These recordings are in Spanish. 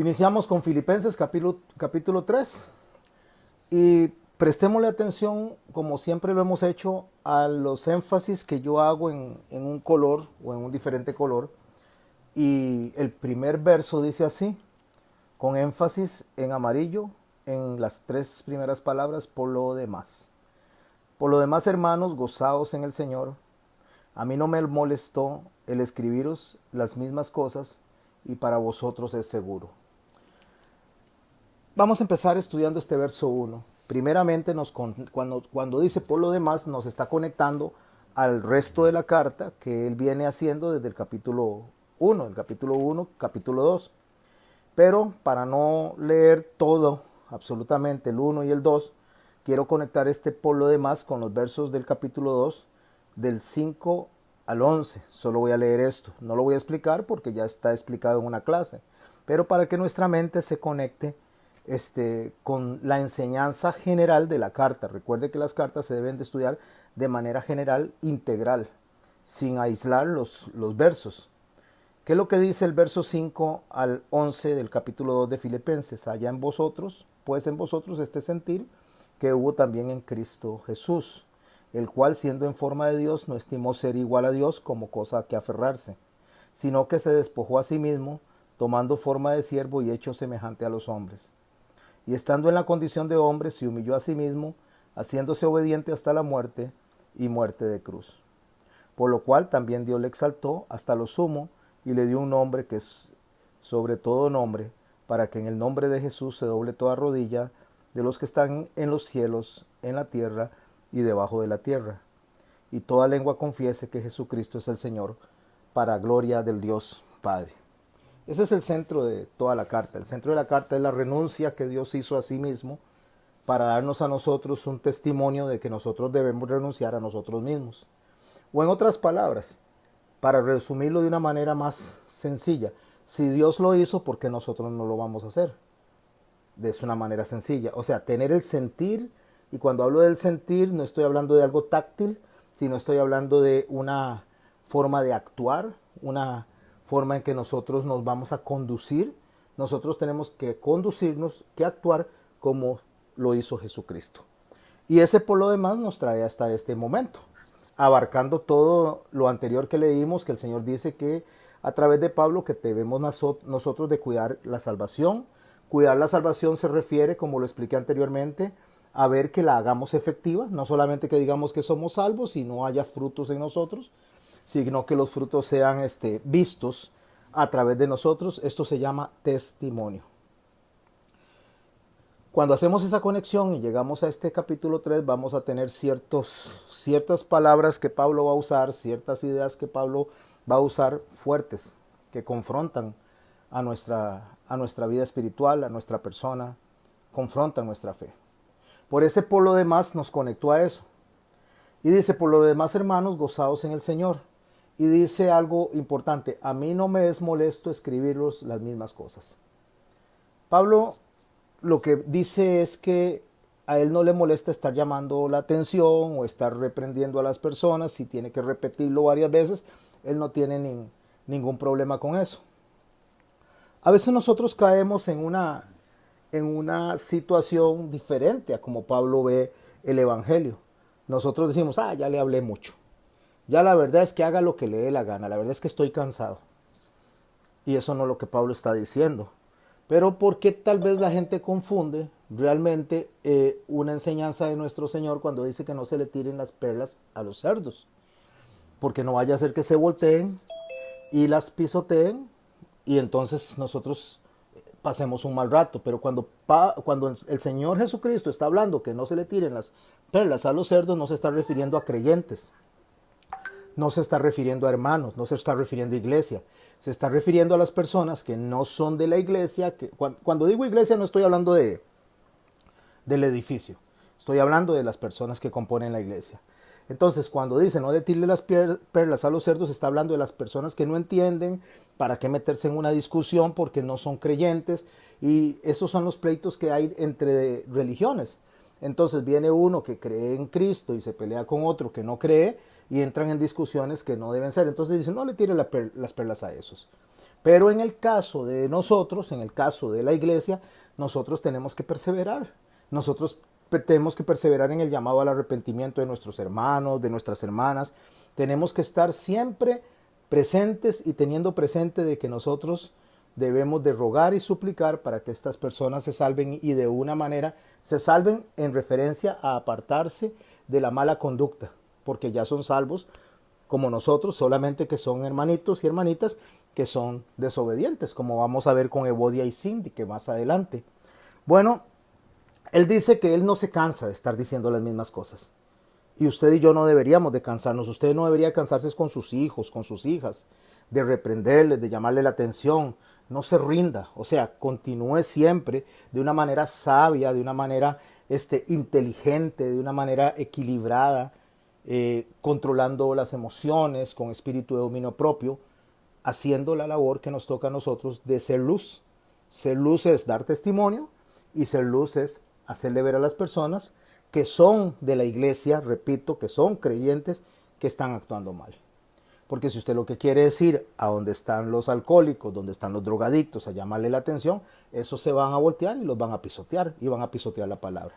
Iniciamos con Filipenses capítulo 3 y prestémosle atención, como siempre lo hemos hecho, a los énfasis que yo hago en un color o en un diferente color. Y el primer verso dice así, con énfasis en amarillo, en las tres primeras palabras, por lo demás. Por lo demás, hermanos, gozaos en el Señor. A mí no me molestó el escribiros las mismas cosas y para vosotros es seguro. Vamos a empezar estudiando este verso 1. Primeramente, cuando dice por lo demás, nos está conectando al resto de la carta que él viene haciendo desde el capítulo 1, capítulo 2. Pero para no leer todo, absolutamente el 1 y el 2, quiero conectar este por lo demás con los versos del capítulo 2, del 5 al 11. Solo voy a leer esto. No lo voy a explicar porque ya está explicado en una clase. Pero para que nuestra mente se conecte con la enseñanza general de la carta. Recuerde que las cartas se deben de estudiar de manera general, integral, sin aislar los versos. ¿Qué es lo que dice el verso 5 al 11 del capítulo 2 de Filipenses? Allá en vosotros, pues en vosotros este sentir que hubo también en Cristo Jesús, el cual siendo en forma de Dios no estimó ser igual a Dios como cosa a que aferrarse, sino que se despojó a sí mismo, tomando forma de siervo y hecho semejante a los hombres. Y estando en la condición de hombre, se humilló a sí mismo, haciéndose obediente hasta la muerte y muerte de cruz. Por lo cual también Dios le exaltó hasta lo sumo y le dio un nombre que es sobre todo nombre, para que en el nombre de Jesús se doble toda rodilla de los que están en los cielos, en la tierra y debajo de la tierra, y toda lengua confiese que Jesucristo es el Señor, para gloria del Dios Padre. Ese es el centro de toda la carta. El centro de la carta es la renuncia que Dios hizo a sí mismo para darnos a nosotros un testimonio de que nosotros debemos renunciar a nosotros mismos. O en otras palabras, para resumirlo de una manera más sencilla, si Dios lo hizo, ¿por qué nosotros no lo vamos a hacer? De una manera sencilla. O sea, tener el sentir, y cuando hablo del sentir no estoy hablando de algo táctil, sino estoy hablando de una forma de actuar, una forma en que nosotros nos vamos a conducir. Nosotros tenemos que conducirnos, que actuar como lo hizo Jesucristo. Y ese por lo demás nos trae hasta este momento, abarcando todo lo anterior que leímos, que el Señor dice que a través de Pablo que debemos nosotros de cuidar la salvación. Cuidar la salvación se refiere, como lo expliqué anteriormente, a ver que la hagamos efectiva, no solamente que digamos que somos salvos y no haya frutos en nosotros, sino que los frutos sean vistos a través de nosotros. Esto se llama testimonio. Cuando hacemos esa conexión y llegamos a este capítulo 3, vamos a tener ciertas palabras que Pablo va a usar, ciertas ideas que Pablo va a usar fuertes, que confrontan a nuestra vida espiritual, a nuestra persona, confrontan nuestra fe. Por ese por lo demás nos conectó a eso. Y dice, por lo demás, hermanos, gozaos en el Señor. Y dice algo importante, a mí no me es molesto escribiros las mismas cosas. Pablo lo que dice es que a él no le molesta estar llamando la atención o estar reprendiendo a las personas. Si tiene que repetirlo varias veces, él no tiene ningún problema con eso. A veces nosotros caemos en una situación diferente a como Pablo ve el Evangelio. Nosotros decimos, ya le hablé mucho. Ya la verdad es que haga lo que le dé la gana. La verdad es que estoy cansado. Y eso no es lo que Pablo está diciendo. Pero ¿por qué tal vez la gente confunde realmente una enseñanza de nuestro Señor cuando dice que no se le tiren las perlas a los cerdos? Porque no vaya a ser que se volteen y las pisoteen y entonces nosotros pasemos un mal rato. Pero cuando el Señor Jesucristo está hablando que no se le tiren las perlas a los cerdos, no se está refiriendo a creyentes, no se está refiriendo a hermanos, no se está refiriendo a iglesia. Se está refiriendo a las personas que no son de la iglesia. Cuando digo iglesia no estoy hablando del edificio. Estoy hablando de las personas que componen la iglesia. Entonces, cuando dice no de tirarle las perlas a los cerdos, está hablando de las personas que no entienden para qué meterse en una discusión porque no son creyentes. Y esos son los pleitos que hay entre religiones. Entonces viene uno que cree en Cristo y se pelea con otro que no cree y entran en discusiones que no deben ser. Entonces dicen, no le tire las perlas a esos. Pero en el caso de nosotros, en el caso de la iglesia, nosotros tenemos que perseverar. Nosotros tenemos que perseverar en el llamado al arrepentimiento de nuestros hermanos, de nuestras hermanas. Tenemos que estar siempre presentes y teniendo presente de que nosotros debemos de rogar y suplicar para que estas personas se salven y de una manera se salven en referencia a apartarse de la mala conducta, porque ya son salvos como nosotros, solamente que son hermanitos y hermanitas que son desobedientes, como vamos a ver con Evodia y Cindy, que más adelante. Bueno, él dice que él no se cansa de estar diciendo las mismas cosas. Y usted y yo no deberíamos de cansarnos. Usted no debería cansarse con sus hijos, con sus hijas, de reprenderles, de llamarle la atención. No se rinda, o sea, continúe siempre de una manera sabia, de una manera inteligente, de una manera equilibrada, controlando las emociones, con espíritu de dominio propio, haciendo la labor que nos toca a nosotros de ser luz. Ser luz es dar testimonio y ser luz es hacerle ver a las personas que son de la iglesia, repito, que son creyentes, que están actuando mal. Porque si usted lo que quiere es ir a donde están los alcohólicos, donde están los drogadictos, a llamarle la atención, esos se van a voltear y los van a pisotear, y van a pisotear la palabra.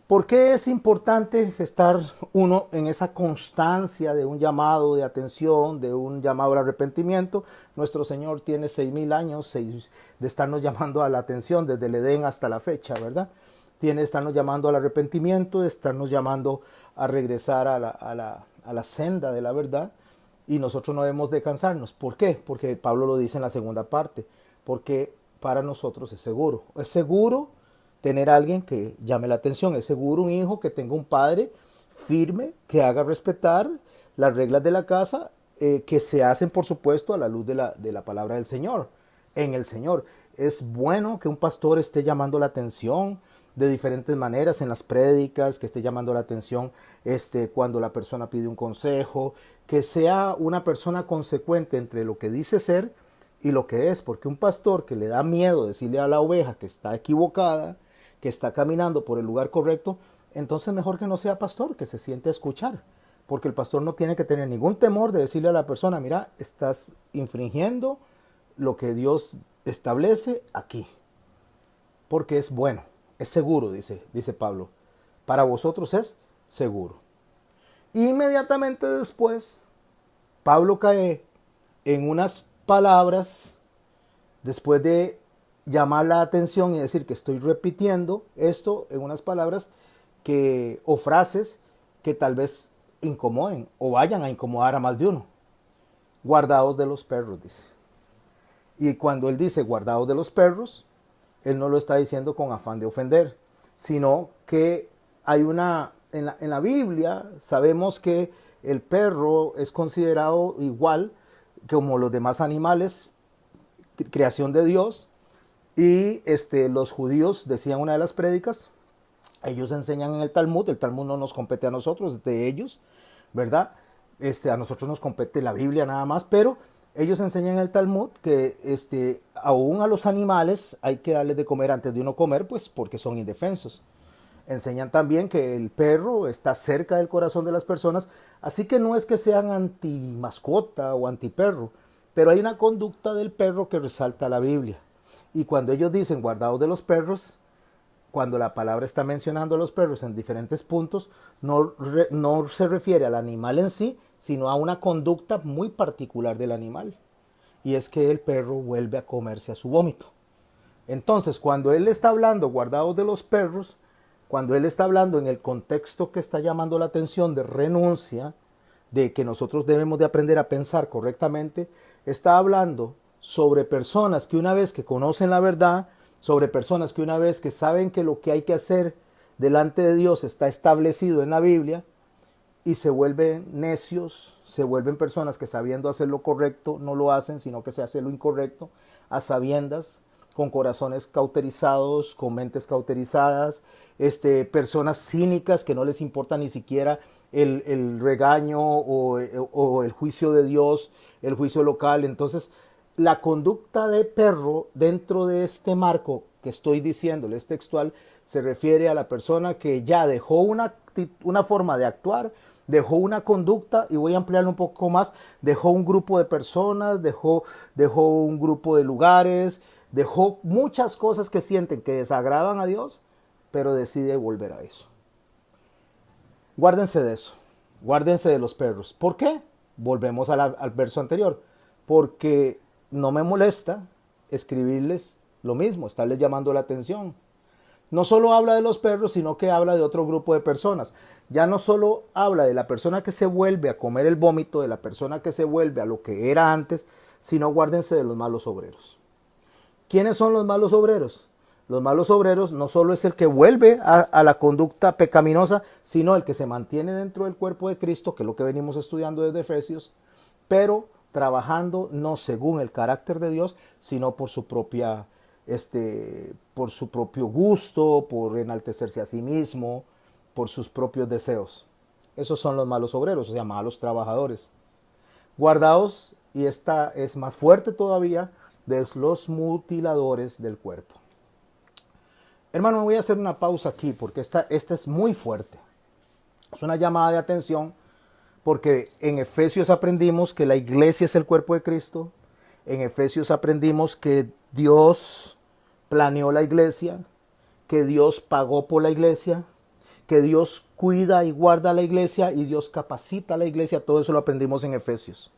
¿Por qué es importante estar uno en esa constancia de un llamado de atención, de un llamado al arrepentimiento? Nuestro Señor tiene 6,000 años de estarnos llamando a la atención desde el Edén hasta la fecha, ¿verdad? Tiene de estarnos llamando al arrepentimiento, de estarnos llamando a regresar a la senda de la verdad, y nosotros no debemos de cansarnos. ¿Por qué? Porque Pablo lo dice en la segunda parte, porque para nosotros es seguro. Es seguro tener a alguien que llame la atención, es seguro un hijo que tenga un padre firme, que haga respetar las reglas de la casa, que se hacen por supuesto a la luz de la palabra del Señor, en el Señor. Es bueno que un pastor esté llamando la atención de diferentes maneras en las prédicas, que esté llamando la atención cuando la persona pide un consejo, que sea una persona consecuente entre lo que dice ser y lo que es, porque un pastor que le da miedo decirle a la oveja que está equivocada, que está caminando por el lugar correcto, entonces mejor que no sea pastor, que se siente a escuchar, porque el pastor no tiene que tener ningún temor de decirle a la persona, mira, estás infringiendo lo que Dios establece aquí, porque es bueno, es seguro, dice Pablo, para vosotros es seguro. Inmediatamente después, Pablo cae en unas palabras, después de llamar la atención y decir que estoy repitiendo esto en unas palabras o frases que tal vez incomoden o vayan a incomodar a más de uno. Guardaos de los perros, dice. Y cuando él dice guardaos de los perros, él no lo está diciendo con afán de ofender, sino que hay en la Biblia sabemos que el perro es considerado igual como los demás animales, creación de Dios. Y los judíos decían una de las prédicas, ellos enseñan en el Talmud no nos compete a nosotros, de ellos, ¿verdad? A nosotros nos compete la Biblia nada más, pero ellos enseñan en el Talmud que aún a los animales hay que darles de comer antes de uno comer, pues porque son indefensos. Enseñan también que el perro está cerca del corazón de las personas, así que no es que sean anti mascota o anti perro, pero hay una conducta del perro que resalta la Biblia. Y cuando ellos dicen guardaos de los perros, cuando la palabra está mencionando a los perros en diferentes puntos, no se refiere al animal en sí, sino a una conducta muy particular del animal. Y es que el perro vuelve a comerse a su vómito. Entonces, cuando él está hablando guardaos de los perros, cuando él está hablando en el contexto que está llamando la atención de renuncia, de que nosotros debemos de aprender a pensar correctamente, está hablando sobre personas que una vez que conocen la verdad, sobre personas que una vez que saben que lo que hay que hacer delante de Dios está establecido en la Biblia, y se vuelven necios, se vuelven personas que sabiendo hacer lo correcto no lo hacen, sino que se hace lo incorrecto a sabiendas, con corazones cauterizados, con mentes cauterizadas, personas cínicas que no les importa ni siquiera el regaño o el juicio de Dios, el juicio local. Entonces, la conducta de perro dentro de este marco que estoy diciéndoles textual se refiere a la persona que ya dejó una forma de actuar, dejó una conducta, y voy a ampliarlo un poco más, dejó un grupo de personas, dejó un grupo de lugares, dejó muchas cosas que sienten que desagradan a Dios, pero decide volver a eso. Guárdense de eso, guárdense de los perros. ¿Por qué? Volvemos al verso anterior, porque no me molesta escribirles lo mismo, estarles llamando la atención. No solo habla de los perros, sino que habla de otro grupo de personas. Ya no solo habla de la persona que se vuelve a comer el vómito, de la persona que se vuelve a lo que era antes, sino guárdense de los malos obreros. ¿Quiénes son los malos obreros? Los malos obreros no solo es el que vuelve a la conducta pecaminosa, sino el que se mantiene dentro del cuerpo de Cristo, que es lo que venimos estudiando desde Efesios, pero trabajando no según el carácter de Dios, sino por su propia por su propio gusto, por enaltecerse a sí mismo, por sus propios deseos. Esos son los malos obreros, o sea, malos trabajadores. Guardaos, y esta es más fuerte todavía, de los mutiladores del cuerpo. Hermano, voy a hacer una pausa aquí porque esta es muy fuerte. Es una llamada de atención porque en Efesios aprendimos que la iglesia es el cuerpo de Cristo. En Efesios aprendimos que Dios planeó la iglesia, que Dios pagó por la iglesia, que Dios cuida y guarda la iglesia y Dios capacita a la iglesia. Todo eso lo aprendimos en Efesios.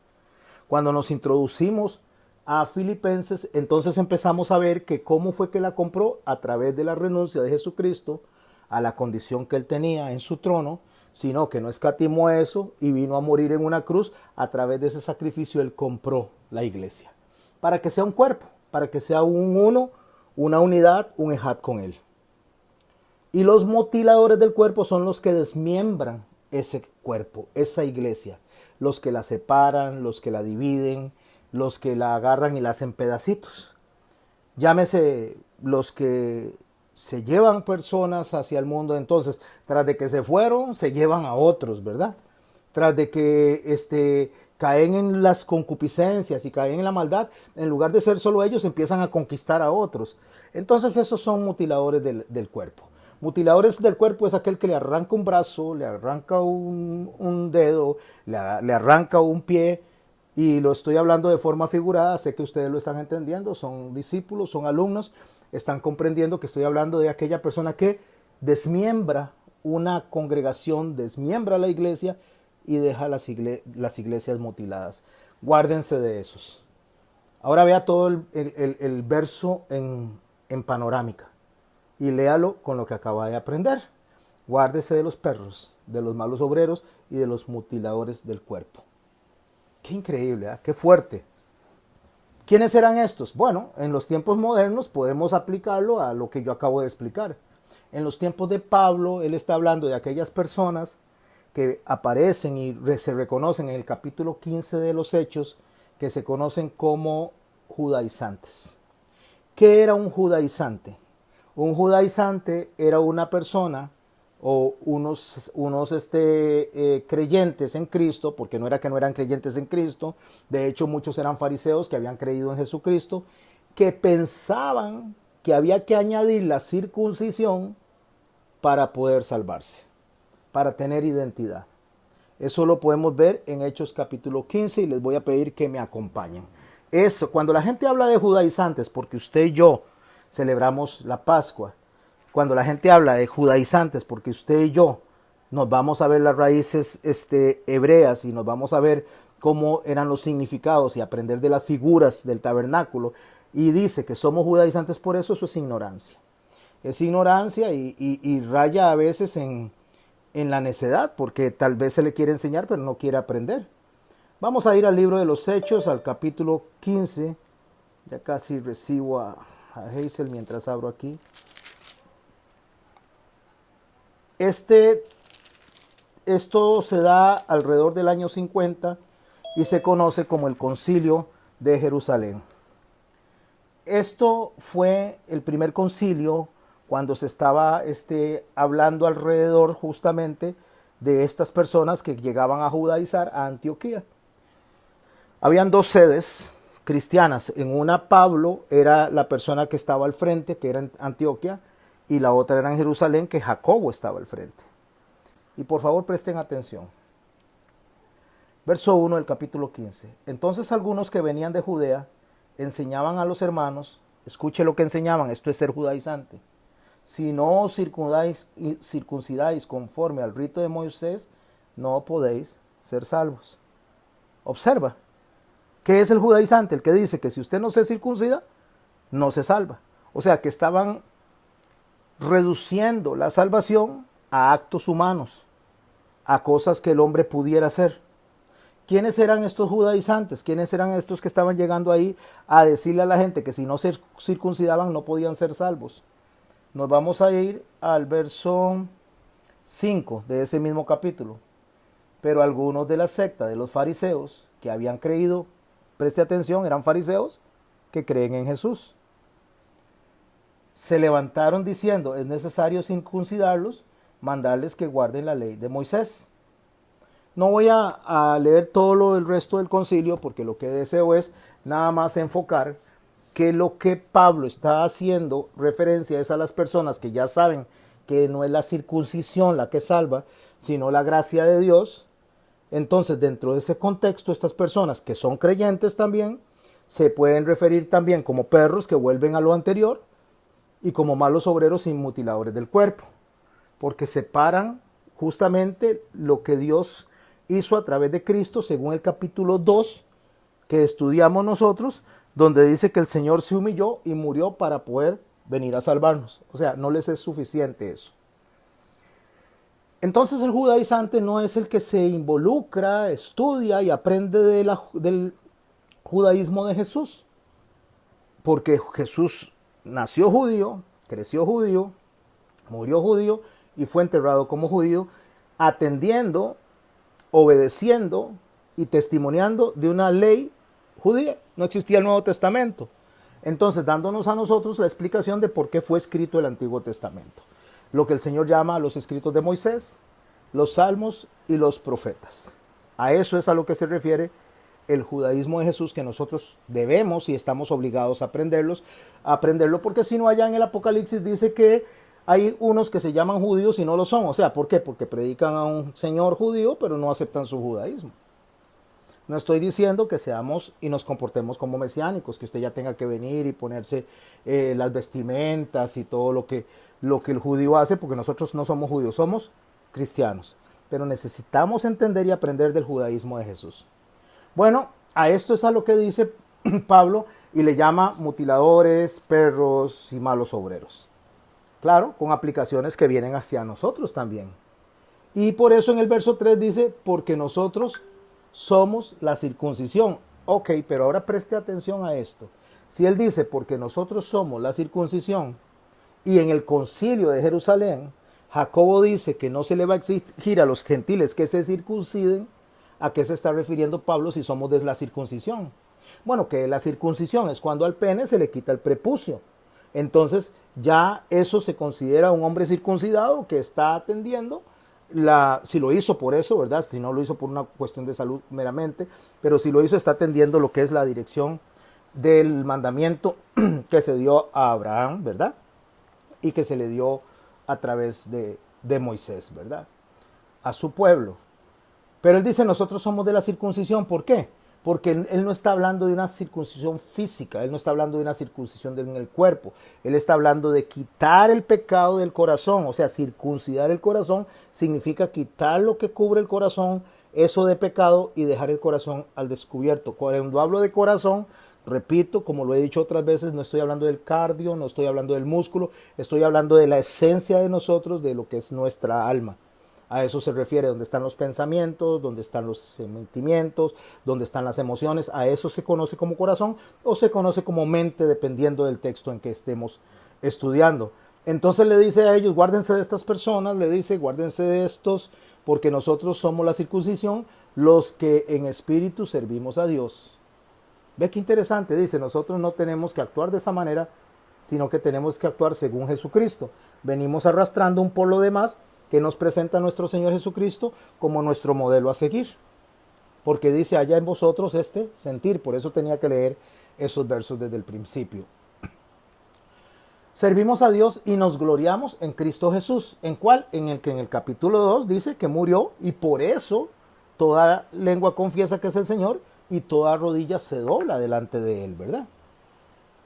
Cuando nos introducimos a Filipenses, entonces empezamos a ver que cómo fue que la compró a través de la renuncia de Jesucristo a la condición que él tenía en su trono, sino que no escatimó eso y vino a morir en una cruz. A través de ese sacrificio él compró la iglesia, para que sea un cuerpo, para que sea un uno, una unidad, un ejad con él. Y los mutiladores del cuerpo son los que desmiembran ese cuerpo, esa iglesia, los que la separan, los que la dividen, los que la agarran y la hacen pedacitos. Llámese los que se llevan personas hacia el mundo, entonces, tras de que se fueron, se llevan a otros, ¿verdad? Tras de que caen en las concupiscencias y caen en la maldad, en lugar de ser solo ellos, empiezan a conquistar a otros. Entonces esos son mutiladores del cuerpo. Mutiladores del cuerpo es aquel que le arranca un brazo, le arranca un dedo, le arranca un pie, y lo estoy hablando de forma figurada. Sé que ustedes lo están entendiendo, son discípulos, son alumnos, están comprendiendo que estoy hablando de aquella persona que desmiembra una congregación, desmiembra la iglesia y deja las iglesias mutiladas. Guárdense de esos. Ahora vea todo el verso en panorámica y léalo con lo que acaba de aprender. Guárdese de los perros, de los malos obreros y de los mutiladores del cuerpo. Qué increíble, ¿eh? Qué fuerte. ¿Quiénes eran estos? Bueno, en los tiempos modernos podemos aplicarlo a lo que yo acabo de explicar. En los tiempos de Pablo, él está hablando de aquellas personas que aparecen y se reconocen en el capítulo 15 de los Hechos, que se conocen como judaizantes. ¿Qué era un judaizante? Un judaizante era una persona o unos creyentes en Cristo, porque no era que no eran creyentes en Cristo, de hecho muchos eran fariseos que habían creído en Jesucristo, que pensaban que había que añadir la circuncisión para poder salvarse, para tener identidad. Eso lo podemos ver en Hechos capítulo 15 y les voy a pedir que me acompañen. Eso, cuando la gente habla de judaizantes, porque usted y yo celebramos la Pascua, cuando la gente habla de judaizantes, porque usted y yo nos vamos a ver las raíces hebreas y nos vamos a ver cómo eran los significados y aprender de las figuras del tabernáculo, y dice que somos judaizantes por eso, eso es ignorancia. Es ignorancia y raya a veces en la necedad, porque tal vez se le quiere enseñar, pero no quiere aprender. Vamos a ir al libro de los Hechos, al capítulo 15. Ya casi recibo a Hazel mientras abro aquí. Esto se da alrededor del año 50 y se conoce como el Concilio de Jerusalén. Esto fue el primer concilio cuando se estaba hablando alrededor justamente de estas personas que llegaban a judaizar a Antioquía. Habían dos sedes cristianas. En una, Pablo era la persona que estaba al frente, que era en Antioquía, y la otra era en Jerusalén, que Jacobo estaba al frente. Y por favor presten atención. Verso 1 del capítulo 15. Entonces algunos que venían de Judea enseñaban a los hermanos, escuche lo que enseñaban, esto es ser judaizante. Si no os circuncidáis conforme al rito de Moisés, no podéis ser salvos. Observa, ¿qué es el judaizante? El que dice que si usted no se circuncida, no se salva. O sea, que estaban reduciendo la salvación a actos humanos, a cosas que el hombre pudiera hacer. ¿Quiénes eran estos judaizantes? ¿Quiénes eran estos que estaban llegando ahí a decirle a la gente que si no se circuncidaban no podían ser salvos? Nos vamos a ir al verso 5 de ese mismo capítulo. Pero algunos de la secta de los fariseos que habían creído, preste atención, eran fariseos que creen en Jesús, se levantaron diciendo, es necesario circuncidarlos, mandarles que guarden la ley de Moisés. No voy a leer todo el resto del concilio porque lo que deseo es nada más enfocar que lo que Pablo está haciendo referencia es a las personas que ya saben que no es la circuncisión la que salva, sino la gracia de Dios. Entonces, dentro de ese contexto, estas personas que son creyentes también se pueden referir también como perros que vuelven a lo anterior y como malos obreros y mutiladores del cuerpo, porque separan justamente lo que Dios hizo a través de Cristo, según el capítulo 2 que estudiamos nosotros, donde dice que el Señor se humilló y murió para poder venir a salvarnos. O sea, no les es suficiente eso. Entonces el judaizante no es el que se involucra, estudia y aprende del judaísmo de Jesús, porque Jesús nació judío, creció judío, murió judío y fue enterrado como judío, atendiendo, obedeciendo y testimoniando de una ley judía. No existía el Nuevo Testamento. Entonces, dándonos a nosotros la explicación de por qué fue escrito el Antiguo Testamento. Lo que el Señor llama los escritos de Moisés, los salmos y los profetas. A eso es a lo que se refiere el judaísmo de Jesús, que nosotros debemos y estamos obligados a aprenderlo, porque si no, allá en el Apocalipsis dice que hay unos que se llaman judíos y no lo son. O sea, ¿por qué? Porque predican a un señor judío, pero no aceptan su judaísmo. No estoy diciendo que seamos y nos comportemos como mesiánicos, que usted ya tenga que venir y ponerse las vestimentas y todo lo que el judío hace, porque nosotros no somos judíos, somos cristianos. Pero necesitamos entender y aprender del judaísmo de Jesús. Bueno, a esto es a lo que dice Pablo y le llama mutiladores, perros y malos obreros. Claro, con aplicaciones que vienen hacia nosotros también. Y por eso en el verso 3 dice, porque nosotros somos la circuncisión. Ok, pero ahora preste atención a esto. Si él dice, porque nosotros somos la circuncisión, y en el concilio de Jerusalén, Jacobo dice que no se le va a exigir a los gentiles que se circunciden, ¿a qué se está refiriendo Pablo si somos de la circuncisión? Bueno, que la circuncisión es cuando al pene se le quita el prepucio. Entonces ya eso se considera un hombre circuncidado que está atendiendo si lo hizo por eso, ¿verdad? Si no lo hizo por una cuestión de salud meramente, pero si lo hizo está atendiendo lo que es la dirección del mandamiento que se dio a Abraham, ¿verdad? Y que se le dio a través de Moisés, ¿verdad? A su pueblo. Pero él dice, nosotros somos de la circuncisión. ¿Por qué? Porque él no está hablando de una circuncisión física, él no está hablando de una circuncisión en el cuerpo, él está hablando de quitar el pecado del corazón. O sea, circuncidar el corazón significa quitar lo que cubre el corazón, eso de pecado, y dejar el corazón al descubierto. Cuando hablo de corazón, repito, como lo he dicho otras veces, no estoy hablando del cardio, no estoy hablando del músculo, estoy hablando de la esencia de nosotros, de lo que es nuestra alma. A eso se refiere, donde están los pensamientos, donde están los sentimientos, donde están las emociones. A eso se conoce como corazón o se conoce como mente, dependiendo del texto en que estemos estudiando. Entonces le dice a ellos, guárdense de estas personas, le dice, guárdense de estos, porque nosotros somos la circuncisión, los que en espíritu servimos a Dios. Ve qué interesante, dice, nosotros no tenemos que actuar de esa manera, sino que tenemos que actuar según Jesucristo. Venimos arrastrando un por lo demás que nos presenta nuestro Señor Jesucristo como nuestro modelo a seguir. Porque dice, haya en vosotros este sentir. Por eso tenía que leer esos versos desde el principio. Servimos a Dios y nos gloriamos en Cristo Jesús. ¿En cuál? En el que en el capítulo 2 dice que murió y por eso toda lengua confiesa que es el Señor y toda rodilla se dobla delante de Él, ¿verdad?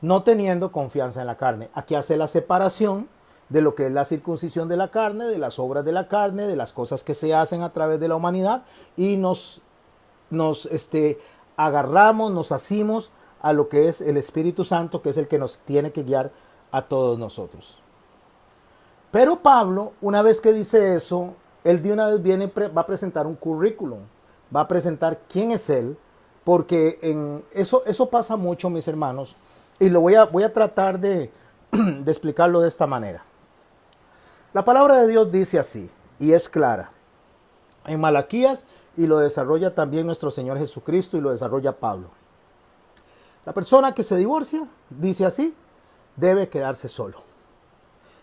No teniendo confianza en la carne. Aquí hace la separación de lo que es la circuncisión de la carne, de las obras de la carne, de las cosas que se hacen a través de la humanidad y nos agarramos, nos asimos a lo que es el Espíritu Santo, que es el que nos tiene que guiar a todos nosotros. Pero Pablo, una vez que dice eso, él de una vez va a presentar un currículum, va a presentar quién es él, porque eso pasa mucho, mis hermanos, y voy a tratar de explicarlo de esta manera. La palabra de Dios dice así, y es clara, en Malaquías, y lo desarrolla también nuestro Señor Jesucristo, y lo desarrolla Pablo. La persona que se divorcia, dice así, debe quedarse solo.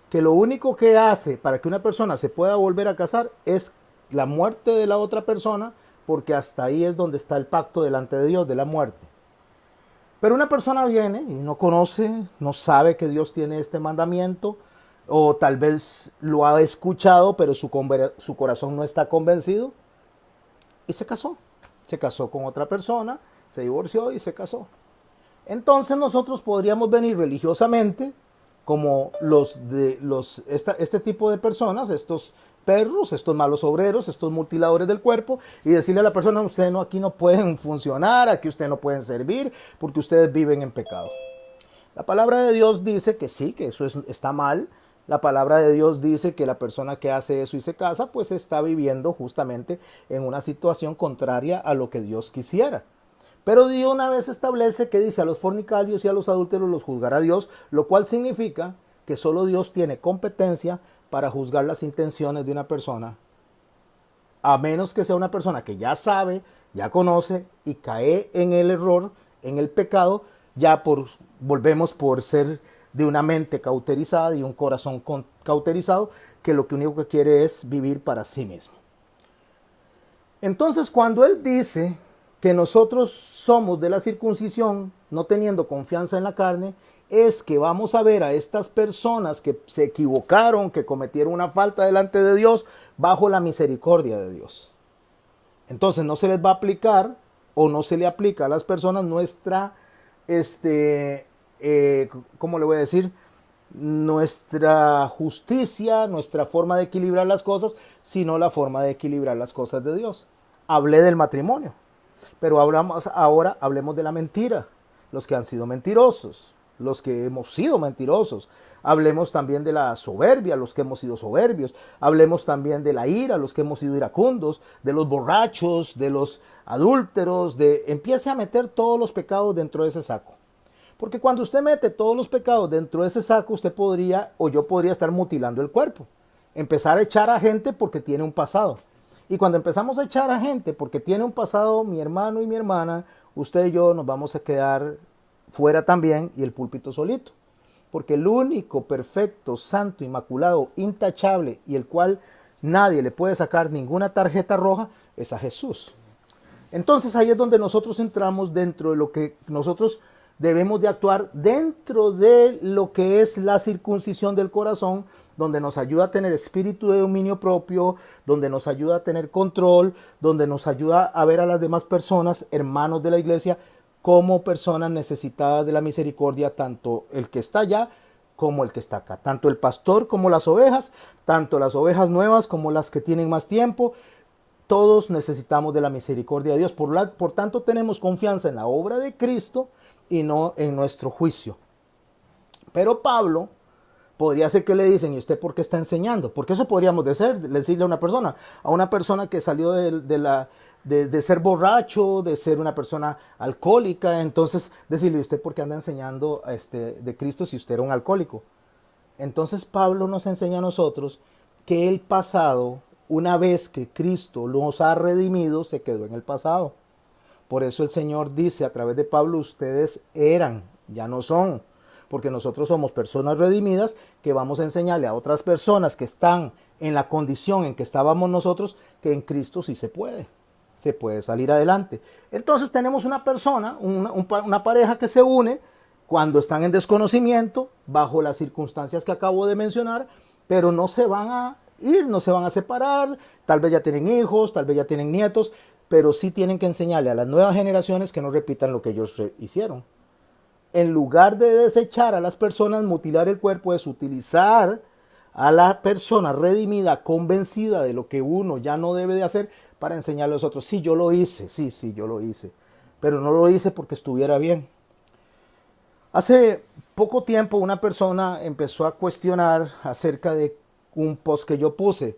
Que lo único que hace para que una persona se pueda volver a casar es la muerte de la otra persona, porque hasta ahí es donde está el pacto delante de Dios, de la muerte. Pero una persona viene y no conoce, no sabe que Dios tiene este mandamiento, o tal vez lo ha escuchado, pero su corazón no está convencido, y se casó. Se casó con otra persona, se divorció y se casó. Entonces nosotros podríamos venir religiosamente, como este tipo de personas, estos perros, estos malos obreros, estos mutiladores del cuerpo, y decirle a la persona, ustedes aquí no pueden funcionar, aquí ustedes no pueden servir, porque ustedes viven en pecado. La palabra de Dios dice que sí, que eso está mal. La palabra de Dios dice que la persona que hace eso y se casa, pues está viviendo justamente en una situación contraria a lo que Dios quisiera. Pero Dios una vez establece que dice a los fornicarios y a los adúlteros los juzgará Dios, lo cual significa que solo Dios tiene competencia para juzgar las intenciones de una persona, a menos que sea una persona que ya sabe, ya conoce y cae en el error, en el pecado, volvemos por ser de una mente cauterizada y un corazón cauterizado, que lo único que quiere es vivir para sí mismo. Entonces, cuando él dice que nosotros somos de la circuncisión, no teniendo confianza en la carne, es que vamos a ver a estas personas que se equivocaron, que cometieron una falta delante de Dios, bajo la misericordia de Dios. Entonces no se les va a aplicar, o no se le aplica a las personas nuestra, ¿cómo le voy a decir? Nuestra justicia, nuestra forma de equilibrar las cosas, sino la forma de equilibrar las cosas de Dios. Hablé del matrimonio. Pero ahora hablemos de la mentira, los que han sido mentirosos, los que hemos sido mentirosos. Hablemos también de la soberbia, los que hemos sido soberbios. Hablemos también de la ira, los que hemos sido iracundos, de los borrachos, de los adúlteros. Empiece a meter todos los pecados dentro de ese saco. Porque cuando usted mete todos los pecados dentro de ese saco, usted podría, o yo podría estar mutilando el cuerpo. Empezar a echar a gente porque tiene un pasado. Y cuando empezamos a echar a gente porque tiene un pasado, mi hermano y mi hermana, usted y yo nos vamos a quedar fuera también y el púlpito solito. Porque el único perfecto, santo, inmaculado, intachable y el cual nadie le puede sacar ninguna tarjeta roja es a Jesús. Entonces ahí es donde nosotros entramos dentro de lo que nosotros debemos de actuar dentro de lo que es la circuncisión del corazón, donde nos ayuda a tener espíritu de dominio propio, donde nos ayuda a tener control, donde nos ayuda a ver a las demás personas, hermanos de la iglesia, como personas necesitadas de la misericordia, tanto el que está allá como el que está acá, tanto el pastor como las ovejas, tanto las ovejas nuevas como las que tienen más tiempo. Todos necesitamos de la misericordia de Dios, por tanto tenemos confianza en la obra de Cristo y no en nuestro juicio. Pero Pablo podría ser que le dicen, ¿y usted por qué está enseñando? Porque eso podríamos decirle a una persona que salió de ser borracho, de ser una persona alcohólica, entonces decirle, ¿usted por qué anda enseñando de Cristo si usted era un alcohólico? Entonces Pablo nos enseña a nosotros que el pasado, una vez que Cristo los ha redimido, se quedó en el pasado. Por eso el Señor dice a través de Pablo, ustedes eran, ya no son. Porque nosotros somos personas redimidas que vamos a enseñarle a otras personas que están en la condición en que estábamos nosotros, que en Cristo sí se puede salir adelante. Entonces tenemos una persona, una pareja que se une cuando están en desconocimiento, bajo las circunstancias que acabo de mencionar, pero no se van a ir, no se van a separar, tal vez ya tienen hijos, tal vez ya tienen nietos, pero sí tienen que enseñarle a las nuevas generaciones que no repitan lo que ellos hicieron. En lugar de desechar a las personas, mutilar el cuerpo es utilizar a la persona redimida, convencida de lo que uno ya no debe de hacer, para enseñarle a los otros. Sí, yo lo hice, sí, yo lo hice, pero no lo hice porque estuviera bien. Hace poco tiempo una persona empezó a cuestionar acerca de un post que yo puse.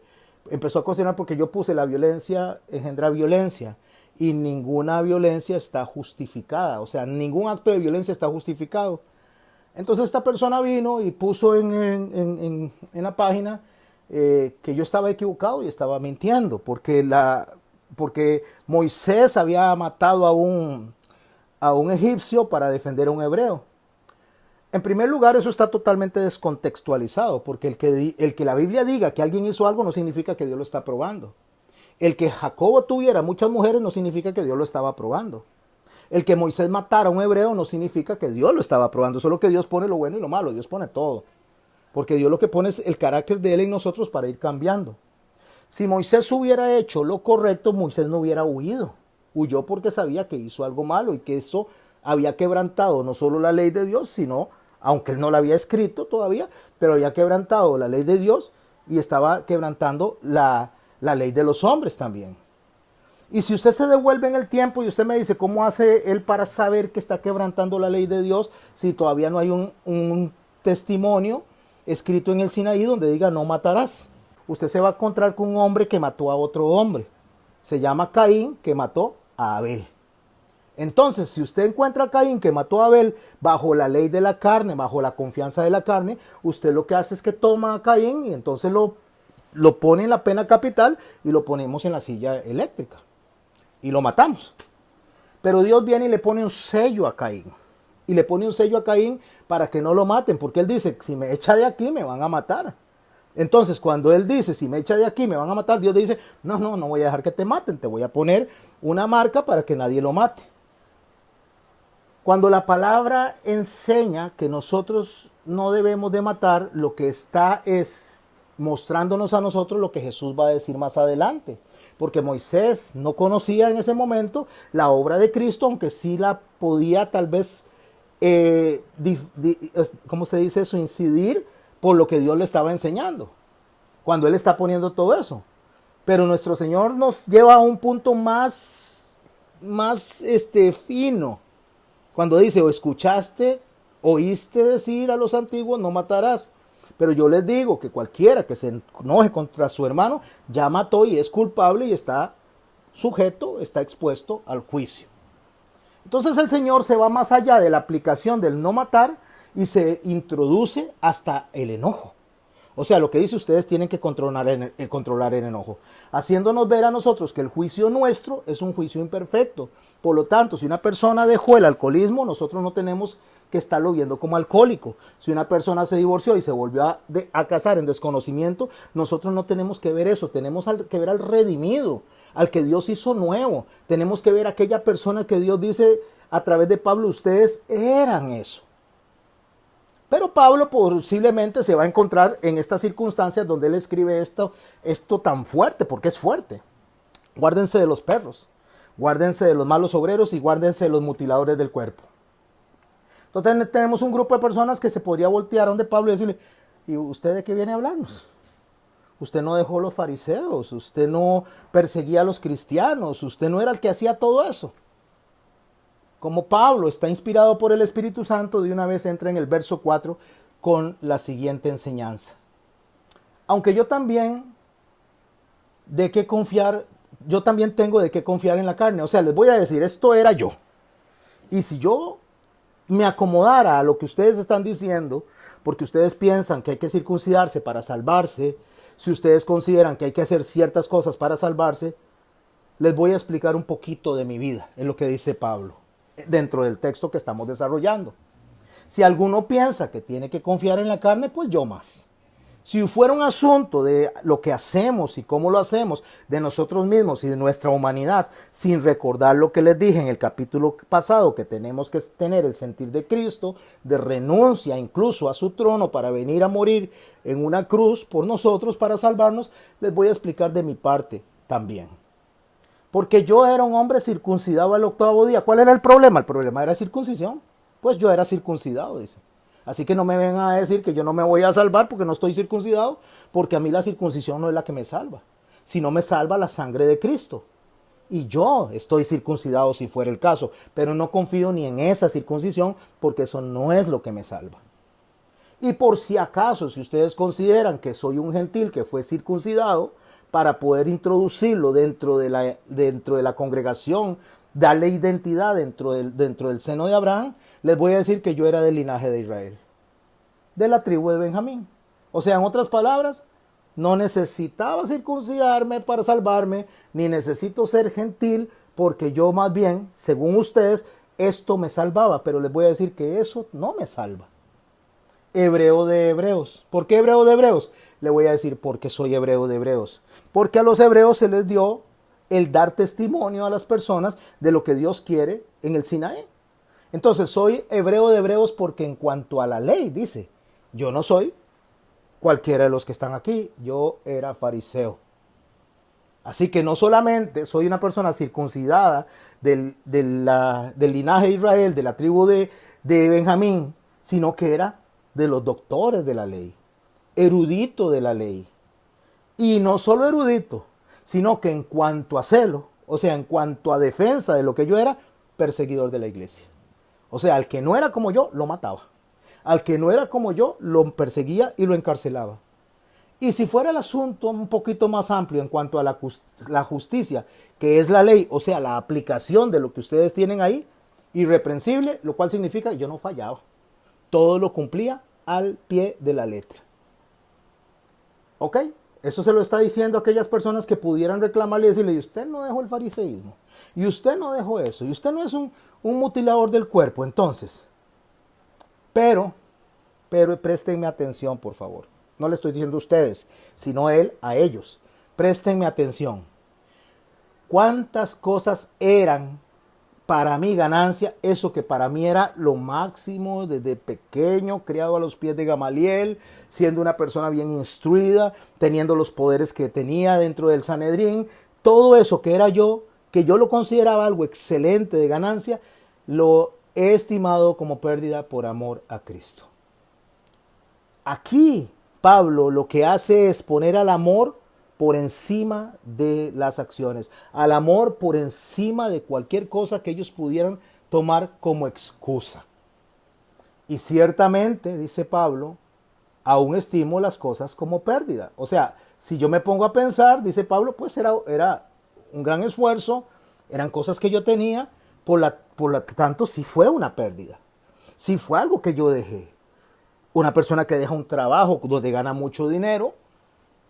Empezó a cuestionar porque yo puse la violencia engendra violencia y ninguna violencia está justificada. O sea, ningún acto de violencia está justificado. Entonces esta persona vino y puso en la página que yo estaba equivocado y estaba mintiendo porque Moisés había matado a un egipcio para defender a un hebreo. En primer lugar, eso está totalmente descontextualizado, porque el que la Biblia diga que alguien hizo algo no significa que Dios lo está aprobando. El que Jacobo tuviera muchas mujeres no significa que Dios lo estaba aprobando. El que Moisés matara a un hebreo no significa que Dios lo estaba aprobando, solo que Dios pone lo bueno y lo malo, Dios pone todo. Porque Dios lo que pone es el carácter de Él en nosotros para ir cambiando. Si Moisés hubiera hecho lo correcto, Moisés no hubiera huido. Huyó porque sabía que hizo algo malo y que eso había quebrantado no solo la ley de Dios, sino, aunque él no la había escrito todavía, pero había quebrantado la ley de Dios y estaba quebrantando la ley de los hombres también. Y si usted se devuelve en el tiempo y usted me dice, ¿cómo hace él para saber que está quebrantando la ley de Dios si todavía no hay un testimonio escrito en el Sinaí donde diga no matarás? Usted se va a encontrar con un hombre que mató a otro hombre. Se llama Caín, que mató a Abel. Entonces, si usted encuentra a Caín que mató a Abel bajo la ley de la carne, bajo la confianza de la carne, usted lo que hace es que toma a Caín y entonces lo pone en la pena capital y lo ponemos en la silla eléctrica. Y lo matamos. Pero Dios viene y le pone un sello a Caín. Y le pone un sello a Caín para que no lo maten. Porque él dice, si me echa de aquí me van a matar. Entonces cuando él dice, si me echa de aquí me van a matar, Dios dice, no voy a dejar que te maten. Te voy a poner una marca para que nadie lo mate. Cuando la palabra enseña que nosotros no debemos de matar, lo que está es mostrándonos a nosotros lo que Jesús va a decir más adelante. Porque Moisés no conocía en ese momento la obra de Cristo, aunque sí la podía tal vez, ¿cómo se dice eso? Incidir por lo que Dios le estaba enseñando, cuando Él está poniendo todo eso. Pero nuestro Señor nos lleva a un punto más fino, cuando dice, o escuchaste, oíste decir a los antiguos, no matarás. Pero yo les digo que cualquiera que se enoje contra su hermano ya mató y es culpable y está sujeto, está expuesto al juicio. Entonces el Señor se va más allá de la aplicación del no matar y se introduce hasta el enojo. O sea, lo que dice, ustedes tienen que controlar el enojo, haciéndonos ver a nosotros que el juicio nuestro es un juicio imperfecto. Por lo tanto, si una persona dejó el alcoholismo, nosotros no tenemos que estarlo viendo como alcohólico. Si una persona se divorció y se volvió a casar en desconocimiento, nosotros no tenemos que ver eso. Tenemos que ver al redimido, al que Dios hizo nuevo. Tenemos que ver a aquella persona que Dios dice a través de Pablo, ustedes eran eso. Pero Pablo posiblemente se va a encontrar en estas circunstancias donde él escribe esto tan fuerte, porque es fuerte. Guárdense de los perros, guárdense de los malos obreros y guárdense de los mutiladores del cuerpo. Entonces tenemos un grupo de personas que se podría voltear donde Pablo y decirle, ¿y usted de qué viene a hablarnos? Usted no dejó los fariseos, usted no perseguía a los cristianos, usted no era el que hacía todo eso. Como Pablo está inspirado por el Espíritu Santo, de una vez entra en el verso 4 con la siguiente enseñanza. Aunque yo también tengo de qué confiar en la carne. O sea, les voy a decir, esto era yo. Y si yo me acomodara a lo que ustedes están diciendo, porque ustedes piensan que hay que circuncidarse para salvarse, si ustedes consideran que hay que hacer ciertas cosas para salvarse, les voy a explicar un poquito de mi vida, es lo que dice Pablo, dentro del texto que estamos desarrollando. Si alguno piensa que tiene que confiar en la carne, pues yo más. Si fuera un asunto de lo que hacemos y cómo lo hacemos, de nosotros mismos y de nuestra humanidad, sin recordar lo que les dije en el capítulo pasado, que tenemos que tener el sentir de Cristo, de renuncia incluso a su trono para venir a morir en una cruz por nosotros para salvarnos, les voy a explicar de mi parte también. Porque yo era un hombre circuncidado al 8º día. ¿Cuál era el problema? El problema era circuncisión. Pues yo era circuncidado, dice. Así que no me vengan a decir que yo no me voy a salvar porque no estoy circuncidado, porque a mí la circuncisión no es la que me salva, sino me salva la sangre de Cristo. Y yo estoy circuncidado si fuera el caso, pero no confío ni en esa circuncisión porque eso no es lo que me salva. Y por si acaso, si ustedes consideran que soy un gentil que fue circuncidado, para poder introducirlo dentro de la congregación, darle identidad dentro del seno de Abraham, les voy a decir que yo era del linaje de Israel, de la tribu de Benjamín. O sea, en otras palabras, no necesitaba circuncidarme para salvarme, ni necesito ser gentil, porque yo más bien, según ustedes, esto me salvaba. Pero les voy a decir que eso no me salva. Hebreo de hebreos. ¿Por qué hebreo de hebreos? Le voy a decir porque soy hebreo de hebreos. Porque a los hebreos se les dio el dar testimonio a las personas de lo que Dios quiere en el Sinaí. Entonces soy hebreo de hebreos porque en cuanto a la ley, dice, yo no soy cualquiera de los que están aquí, yo era fariseo. Así que no solamente soy una persona circuncidada del linaje de Israel, de la tribu de Benjamín, sino que era de los doctores de la ley, erudito de la ley. Y no solo erudito, sino que en cuanto a celo, o sea, en cuanto a defensa de lo que yo era, perseguidor de la iglesia. O sea, al que no era como yo, lo mataba. Al que no era como yo, lo perseguía y lo encarcelaba. Y si fuera el asunto un poquito más amplio en cuanto a la justicia, que es la ley, o sea, la aplicación de lo que ustedes tienen ahí, irreprensible, lo cual significa que yo no fallaba. Todo lo cumplía al pie de la letra. ¿Ok? Eso se lo está diciendo a aquellas personas que pudieran reclamarle y decirle, y usted no dejó el fariseísmo, y usted no dejó eso, y usted no es un mutilador del cuerpo. Entonces, pero préstenme atención, por favor. No le estoy diciendo a ustedes, sino él a ellos. Préstenme atención. ¿Cuántas cosas eran para mí ganancia? Eso que para mí era lo máximo desde pequeño, criado a los pies de Gamaliel, siendo una persona bien instruida, teniendo los poderes que tenía dentro del Sanedrín. Todo eso que era yo, que yo lo consideraba algo excelente de ganancia, lo he estimado como pérdida por amor a Cristo. Aquí Pablo lo que hace es poner al amor por encima de las acciones, al amor por encima de cualquier cosa que ellos pudieran tomar como excusa. Y ciertamente, dice Pablo, aún estimo las cosas como pérdida. O sea, si yo me pongo a pensar, dice Pablo, pues era un gran esfuerzo, eran cosas que yo tenía, por lo tanto sí fue una pérdida. Sí fue algo que yo dejé. Una persona que deja un trabajo donde gana mucho dinero,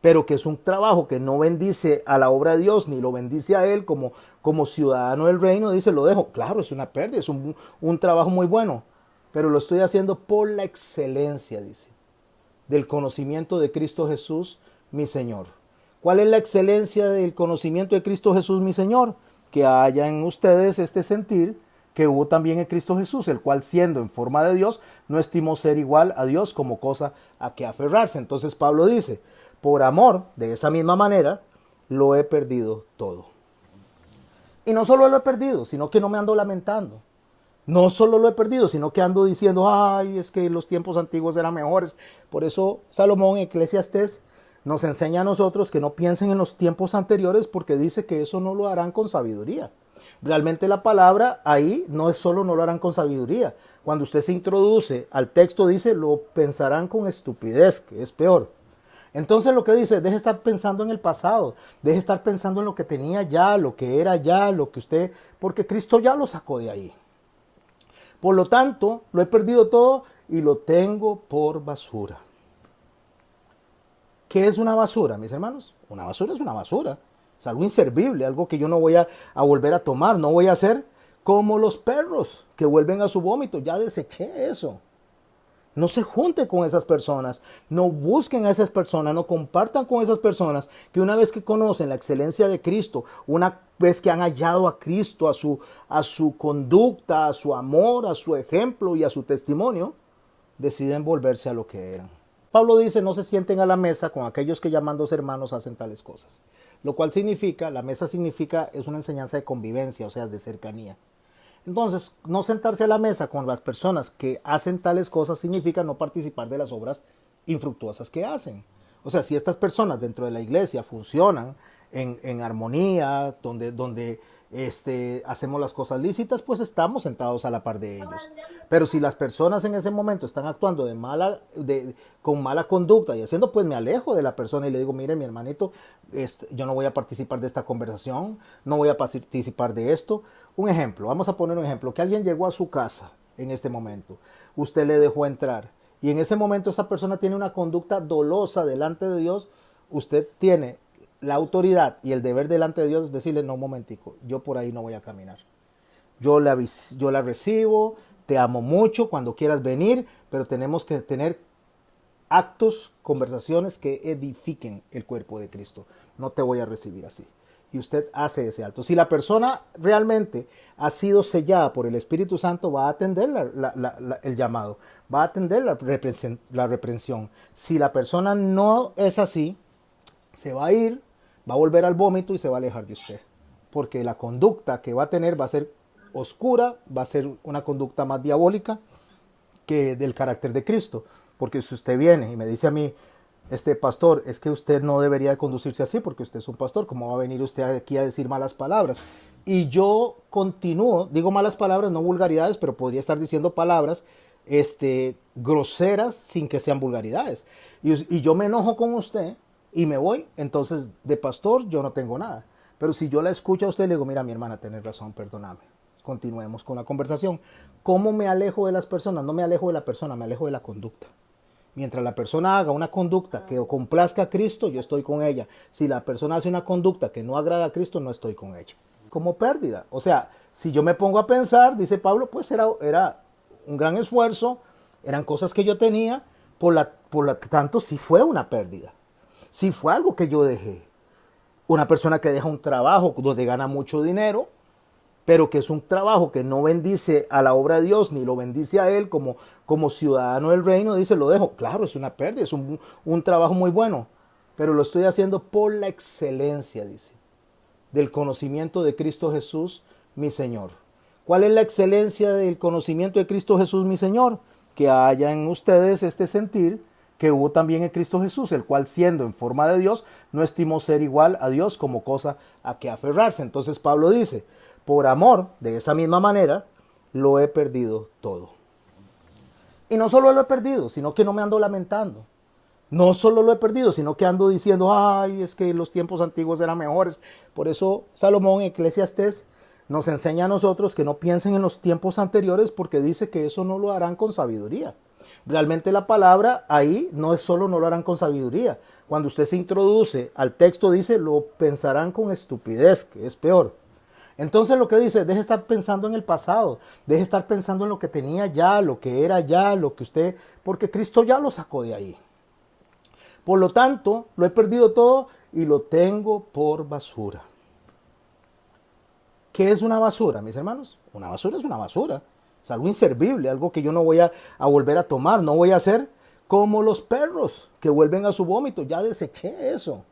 pero que es un trabajo que no bendice a la obra de Dios, ni lo bendice a él como ciudadano del reino, dice, lo dejo. Claro, es una pérdida, es un trabajo muy bueno, pero lo estoy haciendo por la excelencia, dice, del conocimiento de Cristo Jesús, mi Señor. ¿Cuál es la excelencia del conocimiento de Cristo Jesús, mi Señor? Que haya en ustedes este sentir que hubo también en Cristo Jesús, el cual siendo en forma de Dios, no estimó ser igual a Dios como cosa a que aferrarse. Entonces Pablo dice, por amor, de esa misma manera, lo he perdido todo. Y no solo lo he perdido, sino que no me ando lamentando. No solo lo he perdido, sino que ando diciendo, ay, es que los tiempos antiguos eran mejores. Por eso Salomón en Eclesiastés nos enseña a nosotros que no piensen en los tiempos anteriores, porque dice que eso no lo harán con sabiduría. Realmente la palabra ahí no es solo no lo harán con sabiduría. Cuando usted se introduce al texto dice, lo pensarán con estupidez, que es peor. Entonces lo que dice, deje de estar pensando en el pasado, deje de estar pensando en lo que tenía ya, lo que era ya, lo que usted, porque Cristo ya lo sacó de ahí. Por lo tanto, lo he perdido todo y lo tengo por basura. ¿Qué es una basura, mis hermanos? Una basura es una basura. Es algo inservible, algo que yo no voy a volver a tomar, no voy a hacer como los perros que vuelven a su vómito. Ya deseché eso. No se junten con esas personas, no busquen a esas personas, no compartan con esas personas que una vez que conocen la excelencia de Cristo, una vez que han hallado a Cristo, a su conducta, a su amor, a su ejemplo y a su testimonio, deciden volverse a lo que eran. Pablo dice, no se sienten a la mesa con aquellos que llamándose hermanos hacen tales cosas. lo cual significa, la mesa significa, es una enseñanza de convivencia, o sea, de cercanía. Entonces, no sentarse a la mesa con las personas que hacen tales cosas significa no participar de las obras infructuosas que hacen. O sea, si estas personas dentro de la iglesia funcionan en armonía, donde hacemos las cosas lícitas, pues estamos sentados a la par de ellos. Pero si las personas en ese momento están actuando con mala conducta y haciendo, pues me alejo de la persona y le digo, mire mi hermanito, yo no voy a participar de esta conversación, no voy a participar de esto. Un ejemplo, vamos a poner un ejemplo, que alguien llegó a su casa en este momento, usted le dejó entrar y en ese momento esa persona tiene una conducta dolosa delante de Dios, usted tiene la autoridad y el deber delante de Dios decirle, no, un momentico, yo por ahí no voy a caminar. Yo la recibo, te amo mucho cuando quieras venir, pero tenemos que tener actos, conversaciones que edifiquen el cuerpo de Cristo. No te voy a recibir así. Y usted hace ese acto. Si la persona realmente ha sido sellada por el Espíritu Santo, va a atender el llamado, va a atender la reprensión. Si la persona no es así, se va a ir, va a volver al vómito y se va a alejar de usted. Porque la conducta que va a tener va a ser oscura, va a ser una conducta más diabólica que del carácter de Cristo. Porque si usted viene y me dice a mí, pastor, es que usted no debería de conducirse así porque usted es un pastor, ¿cómo va a venir usted aquí a decir malas palabras? Y yo continúo, digo malas palabras, no vulgaridades, pero podría estar diciendo palabras groseras sin que sean vulgaridades. Y yo me enojo con usted y me voy, entonces de pastor yo no tengo nada. Pero si yo la escucho a usted, le digo, mira mi hermana, tenés razón, perdóname. Continuemos con la conversación. ¿Cómo me alejo de las personas? No me alejo de la persona, me alejo de la conducta. Mientras la persona haga una conducta que complazca a Cristo, yo estoy con ella. Si la persona hace una conducta que no agrada a Cristo, no estoy con ella. Como pérdida. O sea, si yo me pongo a pensar, dice Pablo, pues era un gran esfuerzo, eran cosas que yo tenía, por lo tanto sí fue una pérdida. Sí fue algo que yo dejé. Una persona que deja un trabajo donde gana mucho dinero, pero que es un trabajo que no bendice a la obra de Dios, ni lo bendice a él como ciudadano del reino, dice, lo dejo. Claro, es una pérdida, es un trabajo muy bueno, pero lo estoy haciendo por la excelencia, dice, del conocimiento de Cristo Jesús, mi Señor. ¿Cuál es la excelencia del conocimiento de Cristo Jesús, mi Señor? Que haya en ustedes este sentir que hubo también en Cristo Jesús, el cual siendo en forma de Dios, no estimó ser igual a Dios como cosa a que aferrarse. Entonces Pablo dice, por amor, de esa misma manera, lo he perdido todo. Y no solo lo he perdido, sino que no me ando lamentando. No solo lo he perdido, sino que ando diciendo, ay, es que los tiempos antiguos eran mejores. Por eso Salomón en Eclesiastés nos enseña a nosotros que no piensen en los tiempos anteriores porque dice que eso no lo harán con sabiduría. Realmente la palabra ahí no es solo no lo harán con sabiduría. Cuando usted se introduce al texto dice lo pensarán con estupidez, que es peor. Entonces lo que dice, deje de estar pensando en el pasado, deje de estar pensando en lo que tenía ya, lo que era ya, lo que usted, porque Cristo ya lo sacó de ahí. Por lo tanto, lo he perdido todo y lo tengo por basura. ¿Qué es una basura, mis hermanos? Una basura es una basura. Es algo inservible, algo que yo no voy a volver a tomar. No voy a hacer como los perros que vuelven a su vómito. Ya deseché eso.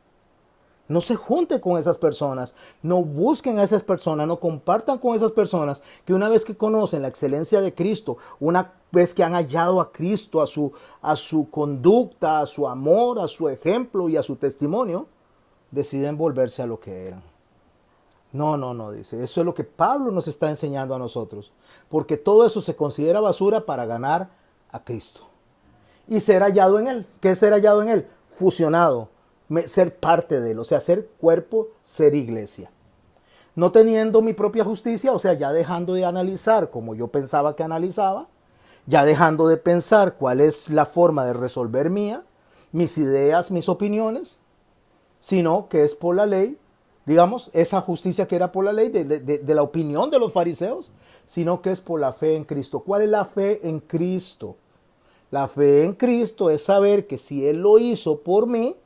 No se junten con esas personas, no busquen a esas personas, no compartan con esas personas que una vez que conocen la excelencia de Cristo, una vez que han hallado a Cristo, a su conducta, a su amor, a su ejemplo y a su testimonio, deciden volverse a lo que eran. No, dice, eso es lo que Pablo nos está enseñando a nosotros, porque todo eso se considera basura para ganar a Cristo y ser hallado en Él. ¿Qué es ser hallado en Él? Fusionado. Ser parte de él, o sea, ser cuerpo, ser iglesia. No teniendo mi propia justicia, o sea, ya dejando de analizar como yo pensaba que analizaba, ya dejando de pensar cuál es la forma de resolver mis ideas, mis opiniones, sino que es por la ley, digamos, esa justicia que era por la ley, de la opinión de los fariseos, sino que es por la fe en Cristo. ¿Cuál es la fe en Cristo? La fe en Cristo es saber que si Él lo hizo por mí,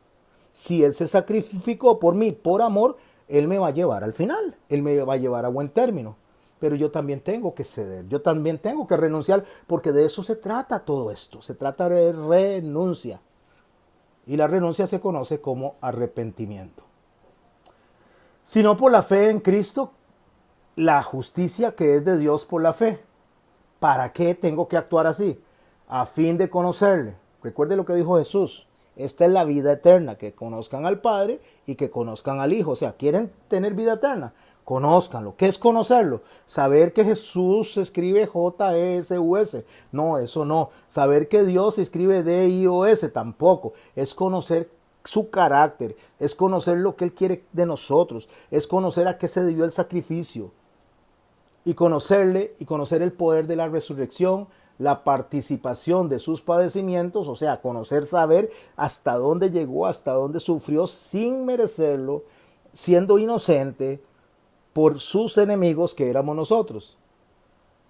si Él se sacrificó por mí, por amor, Él me va a llevar al final. Él me va a llevar a buen término. Pero yo también tengo que ceder. Yo también tengo que renunciar. Porque de eso se trata todo esto. Se trata de renuncia. Y la renuncia se conoce como arrepentimiento. sino por la fe en Cristo, la justicia que es de Dios por la fe. ¿Para qué tengo que actuar así? A fin de conocerle. Recuerde lo que dijo Jesús. Esta es la vida eterna, que conozcan al Padre y que conozcan al Hijo. O sea, ¿quieren tener vida eterna? Conózcanlo. ¿Qué es conocerlo? Saber que Jesús se escribe J-E-S-U-S. No, eso no. Saber que Dios se escribe D-I-O-S. Tampoco. Es conocer su carácter. Es conocer lo que Él quiere de nosotros. Es conocer a qué se debió el sacrificio. Y conocerle y conocer el poder de la resurrección, la participación de sus padecimientos, o sea, conocer, saber hasta dónde llegó, hasta dónde sufrió sin merecerlo, siendo inocente por sus enemigos que éramos nosotros.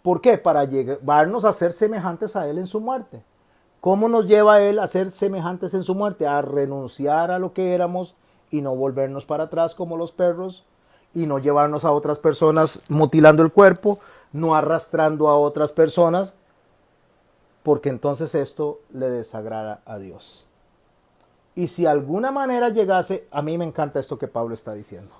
¿Por qué? Para llevarnos a ser semejantes a Él en su muerte. ¿Cómo nos lleva Él a ser semejantes en su muerte? A renunciar a lo que éramos y no volvernos para atrás como los perros, y no llevarnos a otras personas mutilando el cuerpo, no arrastrando a otras personas, porque entonces esto le desagrada a Dios. Y si de alguna manera llegase, a mí me encanta esto que Pablo está diciendo.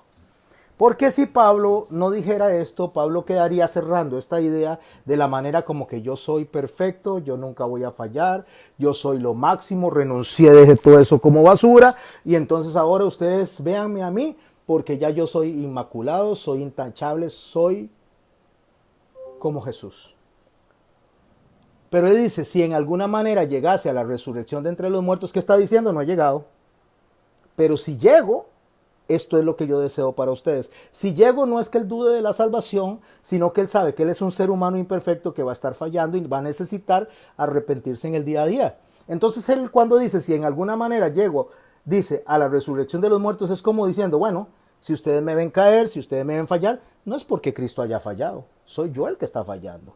Porque si Pablo no dijera esto, Pablo quedaría cerrando esta idea de la manera como que yo soy perfecto, yo nunca voy a fallar, yo soy lo máximo, renuncié, dejé todo eso como basura, y entonces ahora ustedes véanme a mí, porque ya yo soy inmaculado, soy intachable, soy como Jesús. Pero él dice, si en alguna manera llegase a la resurrección de entre los muertos, ¿qué está diciendo? No he llegado. Pero si llego, esto es lo que yo deseo para ustedes. Si llego, no es que él dude de la salvación, sino que él sabe que él es un ser humano imperfecto que va a estar fallando y va a necesitar arrepentirse en el día a día. Entonces él, cuando dice, si en alguna manera llego, dice, a la resurrección de los muertos, es como diciendo, bueno, si ustedes me ven caer, si ustedes me ven fallar, no es porque Cristo haya fallado, soy yo el que está fallando.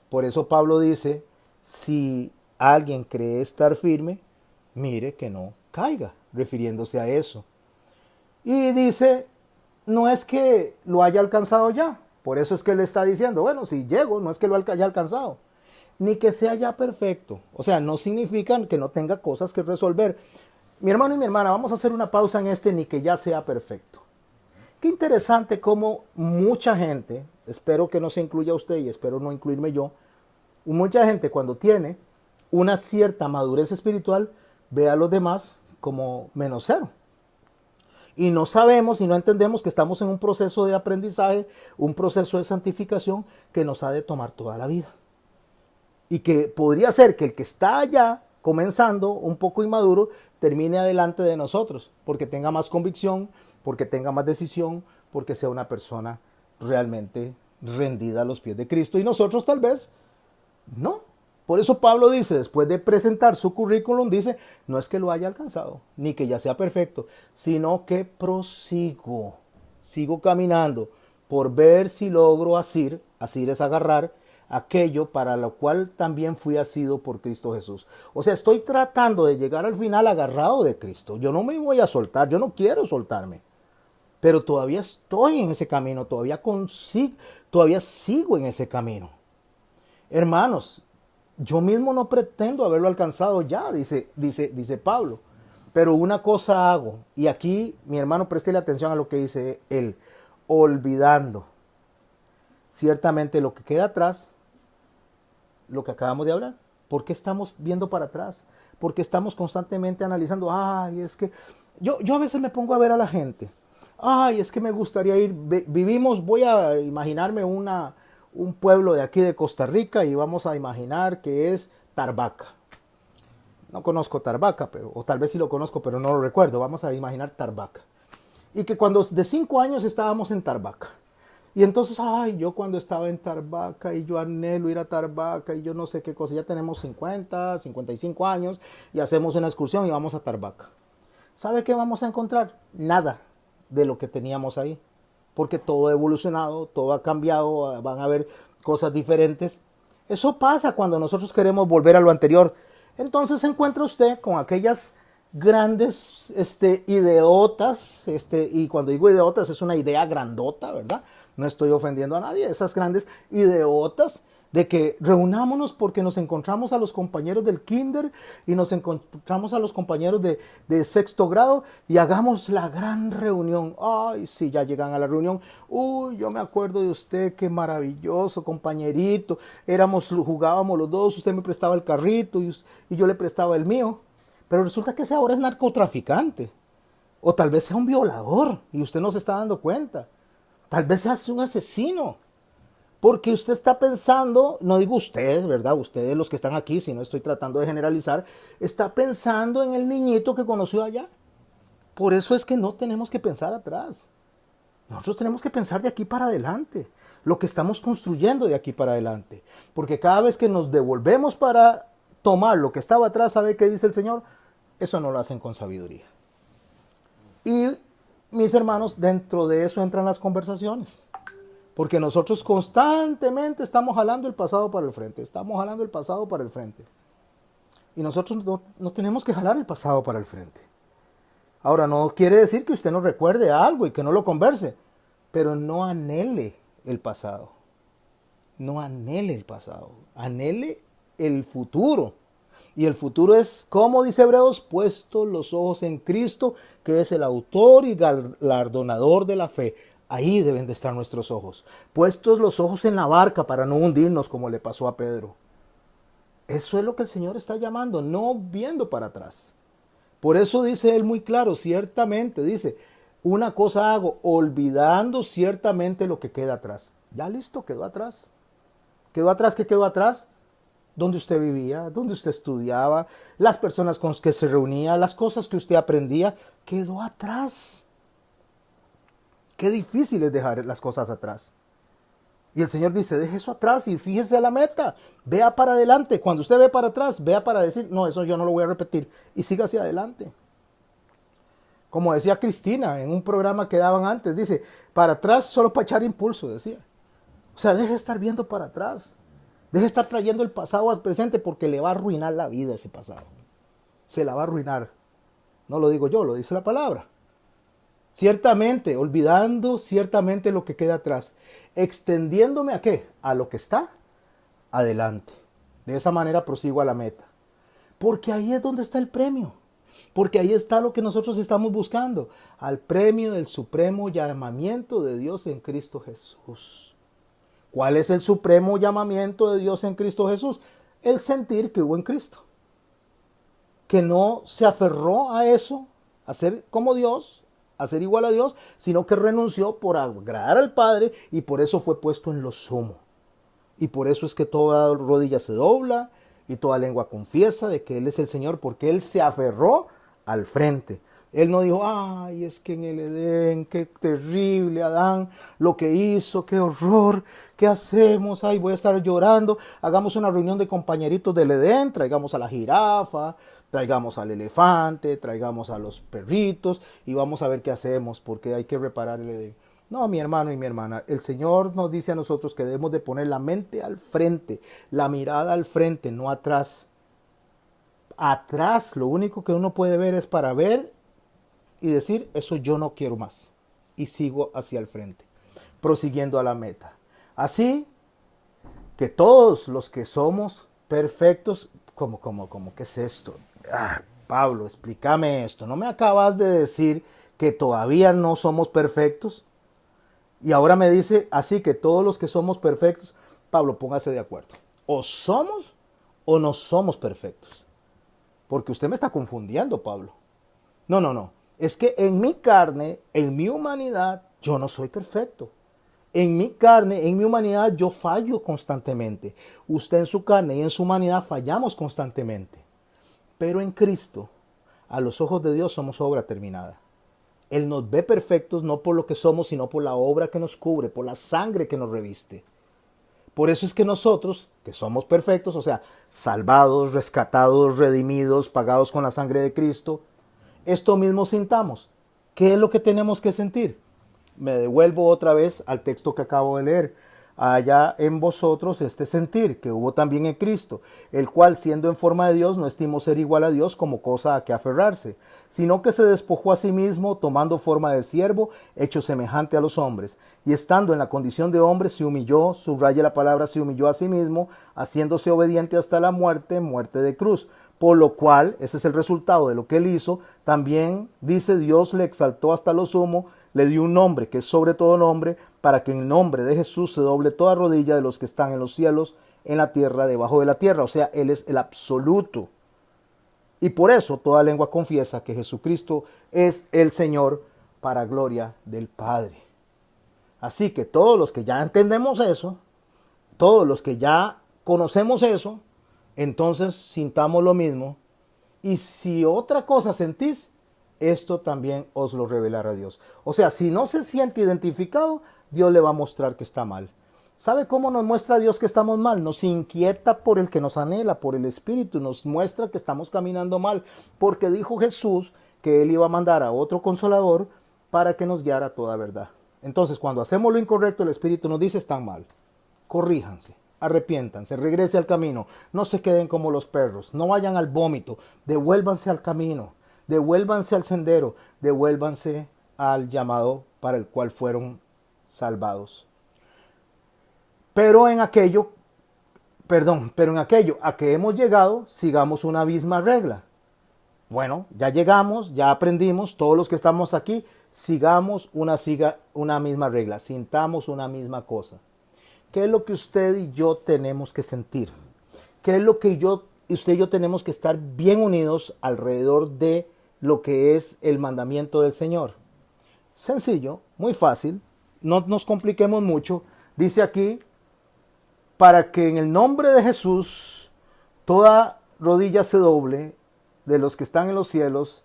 Por eso Pablo dice, si alguien cree estar firme, mire que no caiga, refiriéndose a eso. Y dice, no es que lo haya alcanzado ya, por eso es que él está diciendo, bueno, si llego, no es que lo haya alcanzado, ni que sea ya perfecto. O sea, no significa que no tenga cosas que resolver. Mi hermano y mi hermana, vamos a hacer una pausa en este ni que ya sea perfecto. Qué interesante cómo mucha gente, espero que no se incluya usted y espero no incluirme yo, mucha gente cuando tiene una cierta madurez espiritual ve a los demás como menos cero. Y no sabemos y no entendemos que estamos en un proceso de aprendizaje, un proceso de santificación que nos ha de tomar toda la vida. Y que podría ser que el que está allá comenzando un poco inmaduro termine adelante de nosotros, porque tenga más convicción, porque tenga más decisión, porque sea una persona realmente rendida a los pies de Cristo. Y nosotros tal vez no. Por eso Pablo dice, después de presentar su currículum, dice, no es que lo haya alcanzado, ni que ya sea perfecto, sino que prosigo, sigo caminando por ver si logro asir es agarrar, aquello para lo cual también fui asido por Cristo Jesús. O sea, estoy tratando de llegar al final agarrado de Cristo. Yo no me voy a soltar, yo no quiero soltarme. Pero todavía estoy en ese camino, todavía sigo en ese camino. Hermanos, yo mismo no pretendo haberlo alcanzado ya, dice Pablo. Pero una cosa hago, y aquí mi hermano préstele atención a lo que dice él, olvidando ciertamente lo que queda atrás, lo que acabamos de hablar. ¿Por qué estamos viendo para atrás? Porque estamos constantemente analizando, ay, es que yo a veces me pongo a ver a la gente, ay, es que me gustaría ir, voy a imaginarme un pueblo de aquí de Costa Rica y vamos a imaginar que es Tarbaca. No conozco Tarbaca, o tal vez sí lo conozco, pero no lo recuerdo. Vamos a imaginar Tarbaca. Y que cuando de 5 años estábamos en Tarbaca. Y entonces, ay, yo cuando estaba en Tarbaca y yo anhelo ir a Tarbaca y yo no sé qué cosa, ya tenemos 50, 55 años y hacemos una excursión y vamos a Tarbaca. ¿Sabe qué vamos a encontrar? Nada de lo que teníamos ahí. Porque todo ha evolucionado, todo ha cambiado, van a haber cosas diferentes. Eso pasa cuando nosotros queremos volver a lo anterior. Entonces se encuentra usted con aquellas grandes ideotas, y cuando digo ideotas es una idea grandota, ¿verdad? No estoy ofendiendo a nadie, esas grandes ideotas de que reunámonos porque nos encontramos a los compañeros del kinder y nos encontramos a los compañeros de sexto grado y hagamos la gran reunión. Ay, sí, ya llegan a la reunión. Uy, yo me acuerdo de usted, qué maravilloso compañerito. Jugábamos los dos, usted me prestaba el carrito y yo le prestaba el mío. Pero resulta que ese ahora es narcotraficante. O tal vez sea un violador y usted no se está dando cuenta. Tal vez sea un asesino. Porque usted está pensando, no digo usted, ¿verdad? Ustedes los que están aquí, si no estoy tratando de generalizar, está pensando en el niñito que conoció allá. Por eso es que no tenemos que pensar atrás. Nosotros tenemos que pensar de aquí para adelante. Lo que estamos construyendo de aquí para adelante. Porque cada vez que nos devolvemos para tomar lo que estaba atrás, ¿sabe qué dice el Señor? Eso no lo hacen con sabiduría. Y mis hermanos, dentro de eso entran las conversaciones. Porque nosotros constantemente estamos jalando el pasado para el frente. Estamos jalando el pasado para el frente. Y nosotros no tenemos que jalar el pasado para el frente. Ahora, no quiere decir que usted no recuerde algo y que no lo converse. Pero no anhele el pasado. No anhele el pasado. Anhele el futuro. Y el futuro es, como dice Hebreos, puesto los ojos en Cristo, que es el autor y galardonador de la fe. Ahí deben de estar nuestros ojos. Puestos los ojos en la barca para no hundirnos como le pasó a Pedro. Eso es lo que el Señor está llamando, no viendo para atrás. Por eso dice él muy claro, ciertamente, dice, una cosa hago, olvidando ciertamente lo que queda atrás. Ya listo, quedó atrás. ¿Quedó atrás? ¿Qué quedó atrás? Donde usted vivía, donde usted estudiaba, las personas con las que se reunía, las cosas que usted aprendía, quedó atrás. Qué difícil es dejar las cosas atrás. Y el Señor dice, deje eso atrás y fíjese a la meta. Vea para adelante. Cuando usted ve para atrás, vea para decir, no, eso yo no lo voy a repetir. Y siga hacia adelante. Como decía Cristina en un programa que daban antes, dice, para atrás solo para echar impulso, decía. O sea, deje de estar viendo para atrás. Deje de estar trayendo el pasado al presente porque le va a arruinar la vida ese pasado. Se la va a arruinar. No lo digo yo, lo dice la palabra. Ciertamente, olvidando ciertamente lo que queda atrás, extendiéndome a qué, a lo que está adelante. De esa manera prosigo a la meta. Porque ahí es donde está el premio. Porque ahí está lo que nosotros estamos buscando, al premio del supremo llamamiento de Dios en Cristo Jesús. ¿Cuál es el supremo llamamiento de Dios en Cristo Jesús? El sentir que hubo en Cristo. Que no se aferró a eso, a ser como Dios, a ser igual a Dios, sino que renunció por agradar al Padre y por eso fue puesto en lo sumo. Y por eso es que toda rodilla se dobla y toda lengua confiesa de que Él es el Señor, porque Él se aferró al frente. Él no dijo, ay, es que en el Edén, qué terrible Adán, lo que hizo, qué horror, ¿qué hacemos? Ay, voy a estar llorando. Hagamos una reunión de compañeritos del Edén, traigamos a la jirafa, traigamos al elefante, traigamos a los perritos y vamos a ver qué hacemos porque hay que reparar el Edén. No, mi hermano y mi hermana, el Señor nos dice a nosotros que debemos de poner la mente al frente, la mirada al frente, no atrás. Atrás, lo único que uno puede ver es para ver y decir, eso yo no quiero más. Y sigo hacia el frente, prosiguiendo a la meta. Así que todos los que somos perfectos, ¿qué es esto? Pablo, explícame esto. ¿No me acabas de decir que todavía no somos perfectos? Y ahora me dice, así que todos los que somos perfectos, Pablo, póngase de acuerdo. O somos o no somos perfectos. Porque usted me está confundiendo, Pablo. No. Es que en mi carne, en mi humanidad, yo no soy perfecto. En mi carne, en mi humanidad, yo fallo constantemente. Usted en su carne y en su humanidad fallamos constantemente. Pero en Cristo, a los ojos de Dios somos obra terminada. Él nos ve perfectos no por lo que somos, sino por la obra que nos cubre, por la sangre que nos reviste. Por eso es que nosotros, que somos perfectos, o sea, salvados, rescatados, redimidos, pagados con la sangre de Cristo, esto mismo sintamos. ¿Qué es lo que tenemos que sentir? Me devuelvo otra vez al texto que acabo de leer. haya en vosotros este sentir que hubo también en Cristo, el cual siendo en forma de Dios no estimó ser igual a Dios como cosa a que aferrarse, sino que se despojó a sí mismo tomando forma de siervo, hecho semejante a los hombres, y estando en la condición de hombre se humilló, subraya la palabra, se humilló a sí mismo, haciéndose obediente hasta la muerte, muerte de cruz. Por lo cual, ese es el resultado de lo que él hizo, también dice Dios le exaltó hasta lo sumo, le dio un nombre que es sobre todo nombre, para que en el nombre de Jesús se doble toda rodilla de los que están en los cielos, en la tierra, debajo de la tierra. O sea, Él es el absoluto. Y por eso toda lengua confiesa que Jesucristo es el Señor para gloria del Padre. Así que todos los que ya entendemos eso, todos los que ya conocemos eso, entonces sintamos lo mismo. Y si otra cosa sentís, esto también os lo revelará Dios. O sea, si no se siente identificado, Dios le va a mostrar que está mal. ¿Sabe cómo nos muestra Dios que estamos mal? Nos inquieta por el que nos anhela, por el Espíritu, nos muestra que estamos caminando mal, porque dijo Jesús que Él iba a mandar a otro consolador para que nos guiara a toda verdad. Entonces, cuando hacemos lo incorrecto, el Espíritu nos dice, están mal. Corríjanse, arrepiéntanse, regrese al camino, no se queden como los perros, no vayan al vómito, devuélvanse al camino, devuélvanse al sendero, devuélvanse al llamado para el cual fueron salvados. Pero en aquello a que hemos llegado, sigamos una misma regla. Bueno, ya llegamos, ya aprendimos, todos los que estamos aquí, sigamos una misma regla, sintamos una misma cosa. ¿Qué es lo que usted y yo tenemos que sentir? ¿Qué es lo que usted y yo tenemos que estar bien unidos alrededor de lo que es el mandamiento del Señor? Sencillo, muy fácil, no nos compliquemos mucho. Dice aquí, para que en el nombre de Jesús toda rodilla se doble de los que están en los cielos,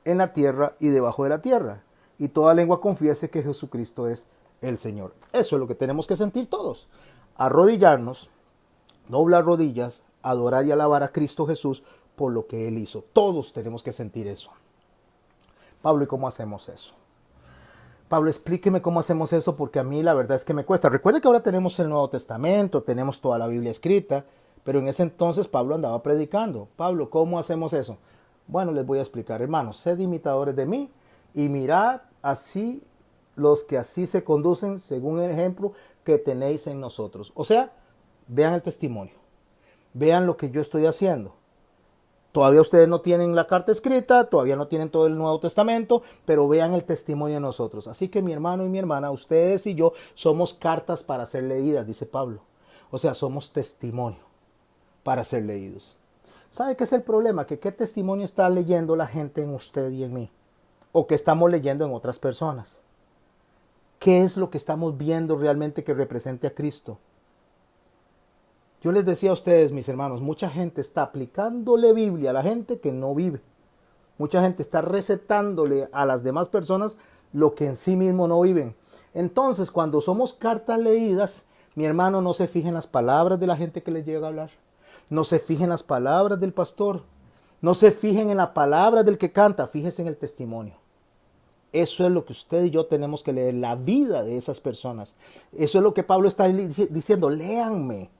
en la tierra y debajo de la tierra, y toda lengua confiese que Jesucristo es el Señor. Eso es lo que tenemos que sentir todos. Arrodillarnos, doblar rodillas, adorar y alabar a Cristo Jesús por lo que Él hizo. Todos tenemos que sentir eso. Pablo, ¿y cómo hacemos eso? Pablo, explíqueme cómo hacemos eso, porque a mí la verdad es que me cuesta. Recuerde que ahora tenemos el Nuevo Testamento, tenemos toda la Biblia escrita, pero en ese entonces Pablo andaba predicando. Pablo, ¿cómo hacemos eso? Bueno, les voy a explicar, hermanos. Sed imitadores de mí y mirad así los que así se conducen según el ejemplo que tenéis en nosotros. O sea, vean el testimonio. Vean lo que yo estoy haciendo. Todavía ustedes no tienen la carta escrita, todavía no tienen todo el Nuevo Testamento, pero vean el testimonio de nosotros. Así que mi hermano y mi hermana, ustedes y yo somos cartas para ser leídas, dice Pablo. O sea, somos testimonio para ser leídos. ¿Sabe qué es el problema? Que qué testimonio está leyendo la gente en usted y en mí. O que estamos leyendo en otras personas. ¿Qué es lo que estamos viendo realmente que represente a Cristo? Yo les decía a ustedes, mis hermanos, mucha gente está aplicándole Biblia a la gente que no vive. Mucha gente está recetándole a las demás personas lo que en sí mismo no viven. Entonces, cuando somos cartas leídas, mi hermano, no se fije en las palabras de la gente que les llega a hablar. No se fije en las palabras del pastor. No se fijen en la palabra del que canta. Fíjese en el testimonio. Eso es lo que usted y yo tenemos que leer, la vida de esas personas. Eso es lo que Pablo está diciendo. Léanme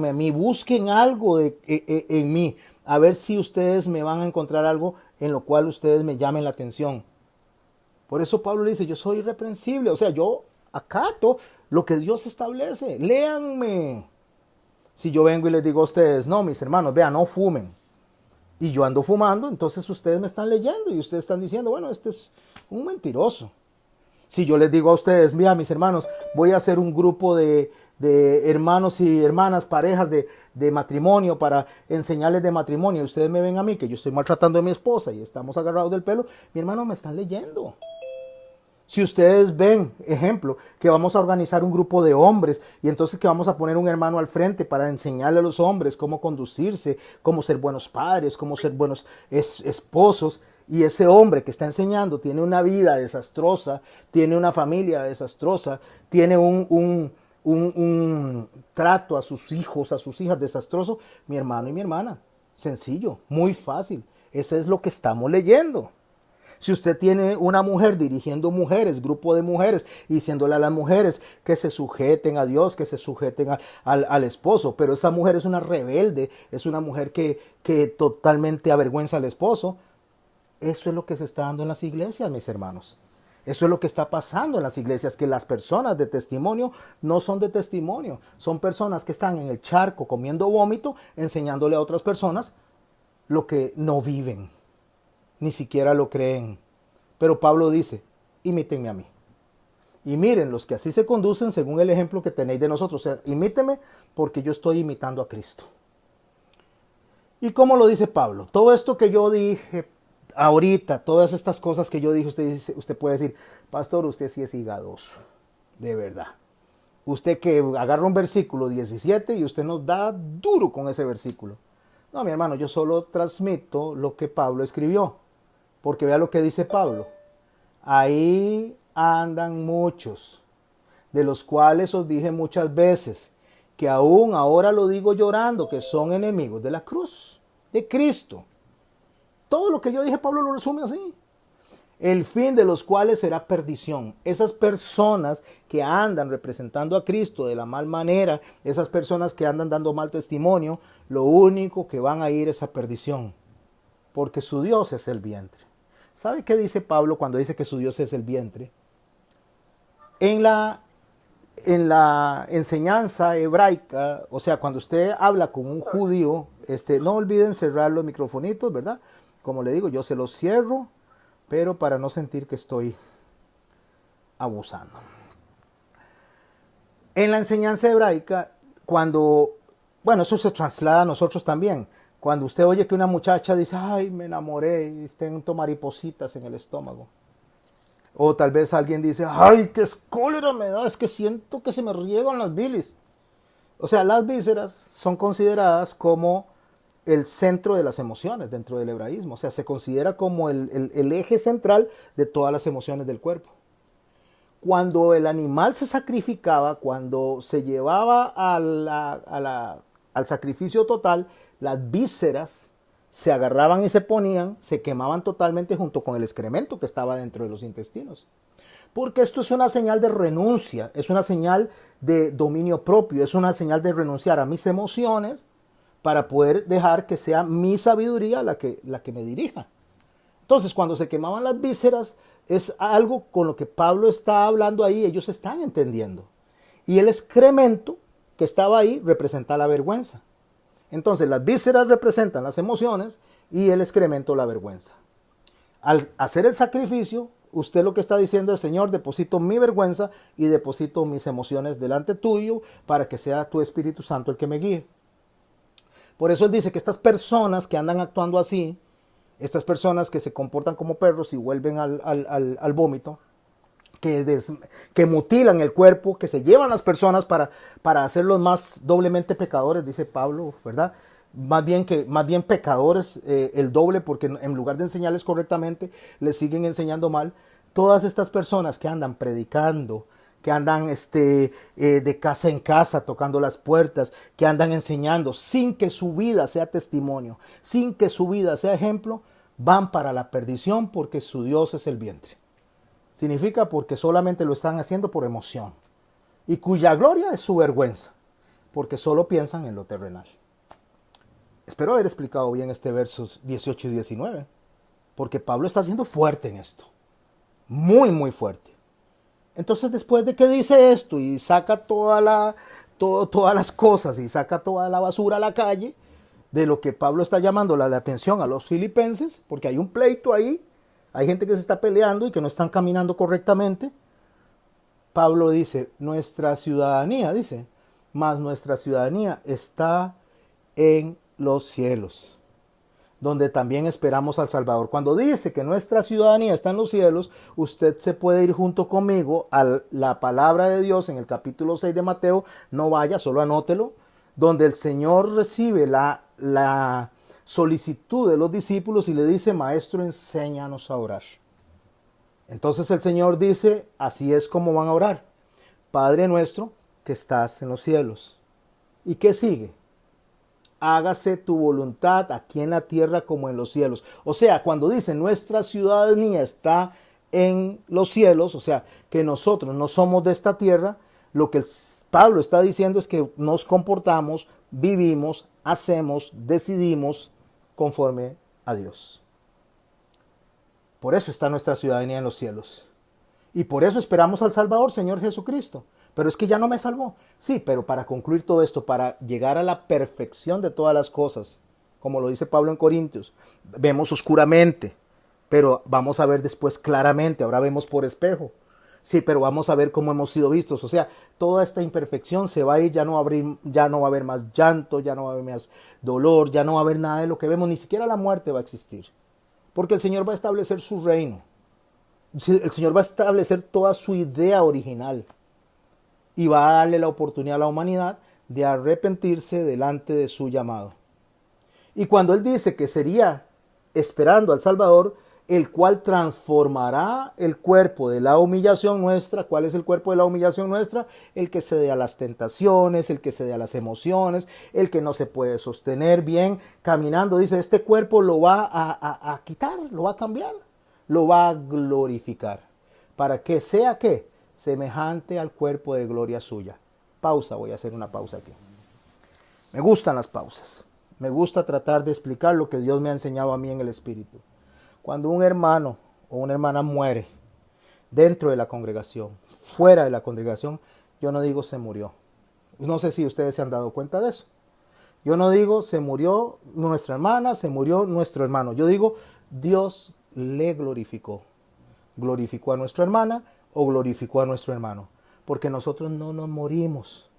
a mí, busquen algo en mí, a ver si ustedes me van a encontrar algo en lo cual ustedes me llamen la atención. Por eso Pablo le dice, yo soy irreprensible, o sea, yo acato lo que Dios establece. Léanme. Si yo vengo y les digo a ustedes, no, mis hermanos, vean, no fumen, y yo ando fumando, entonces ustedes me están leyendo y ustedes están diciendo, bueno, este es un mentiroso. Si yo les digo a ustedes, mira, mis hermanos, voy a hacer un grupo de hermanos y hermanas, parejas de matrimonio para enseñarles de matrimonio, y ustedes me ven a mí que yo estoy maltratando a mi esposa y estamos agarrados del pelo, mi hermano, me están leyendo. Si ustedes ven, ejemplo, que vamos a organizar un grupo de hombres y entonces que vamos a poner un hermano al frente para enseñarle a los hombres cómo conducirse, cómo ser buenos padres, cómo ser buenos esposos, y ese hombre que está enseñando tiene una vida desastrosa, tiene una familia desastrosa, tiene un trato a sus hijos, a sus hijas desastroso, mi hermano y mi hermana, sencillo, muy fácil, eso es lo que estamos leyendo. Si usted tiene una mujer dirigiendo mujeres, grupo de mujeres, y diciéndole a las mujeres que se sujeten a Dios, que se sujeten al esposo, pero esa mujer es una rebelde, es una mujer que totalmente avergüenza al esposo. Eso es lo que se está dando en las iglesias, mis hermanos. Eso es lo que está pasando en las iglesias, que las personas de testimonio no son de testimonio. Son personas que están en el charco comiendo vómito, enseñándole a otras personas lo que no viven, ni siquiera lo creen. Pero Pablo dice, imítenme a mí. Y miren, los que así se conducen según el ejemplo que tenéis de nosotros. O sea, imítenme porque yo estoy imitando a Cristo. ¿Y cómo lo dice Pablo? Todo esto que yo dije ahorita, todas estas cosas que yo dije, usted puede decir, pastor, usted sí es higadoso, de verdad. Usted que agarra un versículo 17 y usted nos da duro con ese versículo. No, mi hermano, yo solo transmito lo que Pablo escribió. Porque vea lo que dice Pablo. Ahí andan muchos, de los cuales os dije muchas veces, que aún ahora lo digo llorando, que son enemigos de la cruz, de Cristo. Todo lo que yo dije, Pablo lo resume así. El fin de los cuales será perdición. Esas personas que andan representando a Cristo de la mal manera, esas personas que andan dando mal testimonio, lo único que van a ir es a perdición. Porque su Dios es el vientre. ¿Sabe qué dice Pablo cuando dice que su Dios es el vientre? En la enseñanza hebraica, o sea, cuando usted habla con un judío, no olviden cerrar los microfonitos, ¿verdad? Como le digo, yo se los cierro, pero para no sentir que estoy abusando. En la enseñanza hebraica, bueno, eso se traslada a nosotros también. Cuando usted oye que una muchacha dice, ay, me enamoré y tengo maripositas en el estómago. O tal vez alguien dice, ay, qué cólera me da, es que siento que se me riegan las bilis. O sea, las vísceras son consideradas como el centro de las emociones dentro del hebraísmo. O sea, se considera como el eje central de todas las emociones del cuerpo. Cuando el animal se sacrificaba, cuando se llevaba al sacrificio total, las vísceras se agarraban y se ponían, se quemaban totalmente junto con el excremento que estaba dentro de los intestinos. Porque esto es una señal de renuncia, es una señal de dominio propio, es una señal de renunciar a mis emociones para poder dejar que sea mi sabiduría la que me dirija. Entonces, cuando se quemaban las vísceras, es algo con lo que Pablo está hablando ahí, ellos están entendiendo. Y el excremento que estaba ahí representa la vergüenza. Entonces, las vísceras representan las emociones y el excremento la vergüenza. Al hacer el sacrificio, usted lo que está diciendo es, Señor, deposito mi vergüenza y deposito mis emociones delante tuyo para que sea tu Espíritu Santo el que me guíe. Por eso él dice que estas personas que andan actuando así, estas personas que se comportan como perros y vuelven al vómito, que mutilan el cuerpo, que se llevan las personas para hacerlos más doblemente pecadores, dice Pablo, ¿verdad? Más bien pecadores el doble, porque en lugar de enseñarles correctamente, les siguen enseñando mal. Todas estas personas que andan predicando, que andan de casa en casa tocando las puertas, que andan enseñando sin que su vida sea testimonio, sin que su vida sea ejemplo, van para la perdición porque su Dios es el vientre. Significa porque solamente lo están haciendo por emoción y cuya gloria es su vergüenza, porque solo piensan en lo terrenal. Espero haber explicado bien este versos 18 y 19, porque Pablo está siendo fuerte en esto, muy, muy fuerte. Entonces, después de que dice esto y saca todas las cosas y saca toda la basura a la calle, de lo que Pablo está llamando la atención a los filipenses, porque hay un pleito ahí, hay gente que se está peleando y que no están caminando correctamente. Pablo dice, nuestra ciudadanía está en los cielos, donde también esperamos al Salvador. Cuando dice que nuestra ciudadanía está en los cielos, usted se puede ir junto conmigo a la palabra de Dios en el capítulo 6 de Mateo, no vaya, solo anótelo, donde el Señor recibe la solicitud de los discípulos y le dice, Maestro, enséñanos a orar. Entonces el Señor dice, así es como van a orar. Padre nuestro que estás en los cielos. ¿Y qué sigue? hágase tu voluntad aquí en la tierra como en los cielos. O sea, cuando dice nuestra ciudadanía está en los cielos, o sea, que nosotros no somos de esta tierra, lo que Pablo está diciendo es que nos comportamos, vivimos, hacemos, decidimos conforme a Dios. Por eso está nuestra ciudadanía en los cielos. Y por eso esperamos al Salvador, Señor Jesucristo. Pero es que ya no me salvó. Sí, pero para concluir todo esto, para llegar a la perfección de todas las cosas, como lo dice Pablo en Corintios, vemos oscuramente, pero vamos a ver después claramente. Ahora vemos por espejo. Sí, pero vamos a ver cómo hemos sido vistos. O sea, toda esta imperfección se va a ir, ya no va a haber más llanto, ya no va a haber más dolor, ya no va a haber nada de lo que vemos, ni siquiera la muerte va a existir. Porque el Señor va a establecer su reino. El Señor va a establecer toda su idea original y va a darle la oportunidad a la humanidad de arrepentirse delante de su llamado. Y cuando Él dice que sería esperando al Salvador, el cual transformará el cuerpo de la humillación nuestra. ¿Cuál es el cuerpo de la humillación nuestra? El que cede a las tentaciones, el que cede a las emociones, el que no se puede sostener bien caminando. Dice, este cuerpo lo va a quitar, lo va a cambiar, lo va a glorificar. ¿Para que sea qué? Semejante al cuerpo de gloria suya. Pausa, voy a hacer una pausa aquí. Me gustan las pausas. Me gusta tratar de explicar lo que Dios me ha enseñado a mí en el Espíritu. Cuando un hermano o una hermana muere dentro de la congregación, fuera de la congregación, yo no digo se murió. No sé si ustedes se han dado cuenta de eso. Yo no digo se murió nuestra hermana, se murió nuestro hermano. Yo digo Dios le glorificó. Glorificó a nuestra hermana o glorificó a nuestro hermano. Porque nosotros no nos morimos.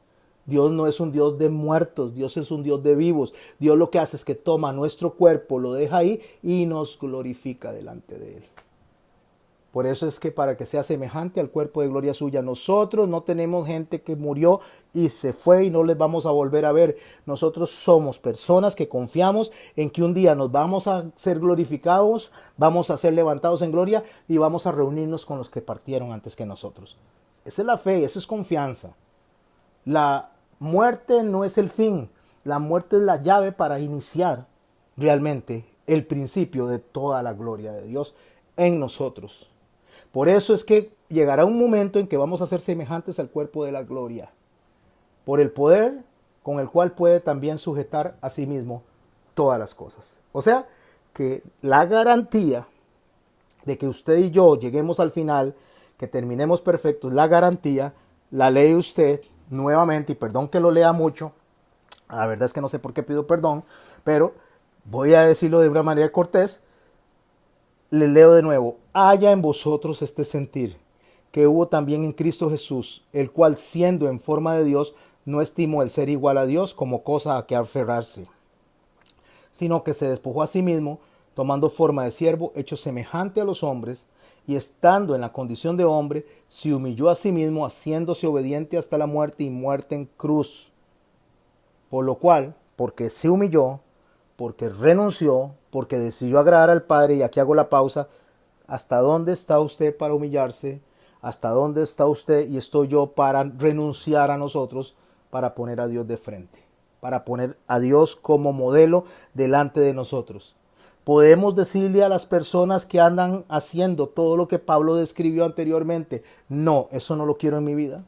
Dios no es un Dios de muertos, Dios es un Dios de vivos. Dios lo que hace es que toma nuestro cuerpo, lo deja ahí y nos glorifica delante de Él. Por eso es que para que sea semejante al cuerpo de gloria suya, nosotros no tenemos gente que murió y se fue y no les vamos a volver a ver. Nosotros somos personas que confiamos en que un día nos vamos a ser glorificados, vamos a ser levantados en gloria y vamos a reunirnos con los que partieron antes que nosotros. Esa es la fe, esa es confianza. La muerte no es el fin, la muerte es la llave para iniciar realmente el principio de toda la gloria de Dios en nosotros. Por eso es que llegará un momento en que vamos a ser semejantes al cuerpo de la gloria, por el poder con el cual puede también sujetar a sí mismo todas las cosas. O sea, que la garantía de que usted y yo lleguemos al final, que terminemos perfectos, la garantía la lee usted nuevamente, y perdón que lo lea mucho, la verdad es que no sé por qué pido perdón, pero voy a decirlo de una manera cortés. Le leo de nuevo, haya en vosotros este sentir que hubo también en Cristo Jesús, el cual siendo en forma de Dios, no estimó el ser igual a Dios como cosa a que aferrarse, sino que se despojó a sí mismo, tomando forma de siervo, hecho semejante a los hombres, y estando en la condición de hombre, se humilló a sí mismo, haciéndose obediente hasta la muerte y muerte en cruz. Por lo cual, porque se humilló, porque renunció, porque decidió agradar al Padre, y aquí hago la pausa, ¿hasta dónde está usted para humillarse? ¿Hasta dónde está usted y estoy yo para renunciar a nosotros, para poner a Dios de frente, para poner a Dios como modelo delante de nosotros? Podemos decirle a las personas que andan haciendo todo lo que Pablo describió anteriormente, no, eso no lo quiero en mi vida.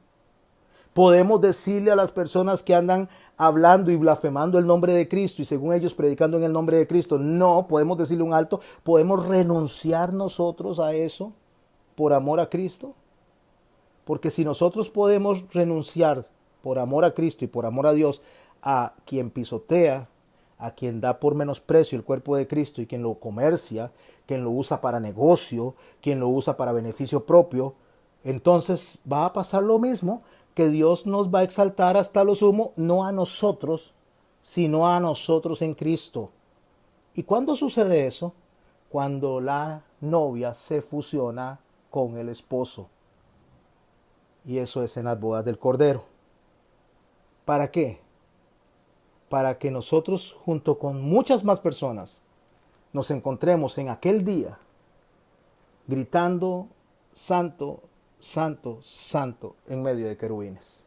Podemos decirle a las personas que andan hablando y blasfemando el nombre de Cristo y según ellos predicando en el nombre de Cristo, no, podemos decirle un alto, podemos renunciar nosotros a eso por amor a Cristo. Porque si nosotros podemos renunciar por amor a Cristo y por amor a Dios a quien pisotea, a quien da por menosprecio el cuerpo de Cristo y quien lo comercia, quien lo usa para negocio, quien lo usa para beneficio propio, entonces va a pasar lo mismo, que Dios nos va a exaltar hasta lo sumo, no a nosotros, sino a nosotros en Cristo. ¿Y cuándo sucede eso? Cuando la novia se fusiona con el esposo. Y eso es en las bodas del Cordero. ¿Para qué? Para que nosotros, junto con muchas más personas, nos encontremos en aquel día gritando santo, santo, santo en medio de querubines.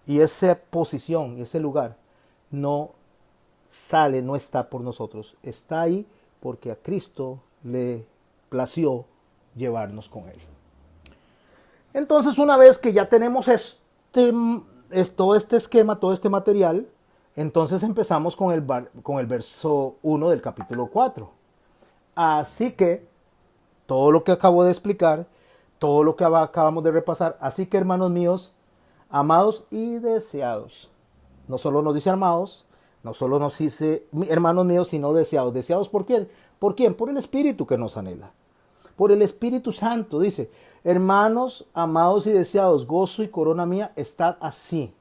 Y esa posición y ese lugar no sale, no está por nosotros, está ahí porque a Cristo le plació llevarnos con él. Entonces, una vez que ya tenemos todo este esquema, todo este material, entonces empezamos con el verso 1 del capítulo 4. Así que, todo lo que acabo de explicar, todo lo que acabamos de repasar, así que hermanos míos, amados y deseados, no solo nos dice amados, no solo nos dice hermanos míos, sino deseados. ¿Deseados por quién? ¿Por quién? Por el Espíritu que nos anhela. Por el Espíritu Santo, dice, hermanos, amados y deseados, gozo y corona mía, estad así,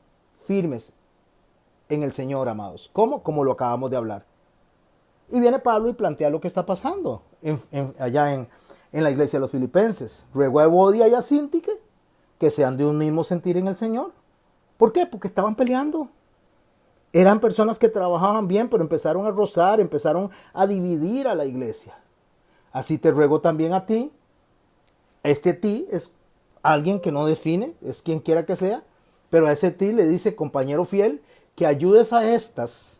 firmes en el Señor, amados. ¿Cómo? Como lo acabamos de hablar. Y viene Pablo y plantea lo que está pasando allá en la iglesia de los filipenses. Ruego a Evodia y a Síntique que sean de un mismo sentir en el Señor. ¿Por qué? Porque estaban peleando. Eran personas que trabajaban bien, pero empezaron a rozar, empezaron a dividir a la iglesia. Así te ruego también a ti. Este ti es alguien que no define, es quien quiera que sea, pero a ese ti le dice, compañero fiel, que ayudes a estas,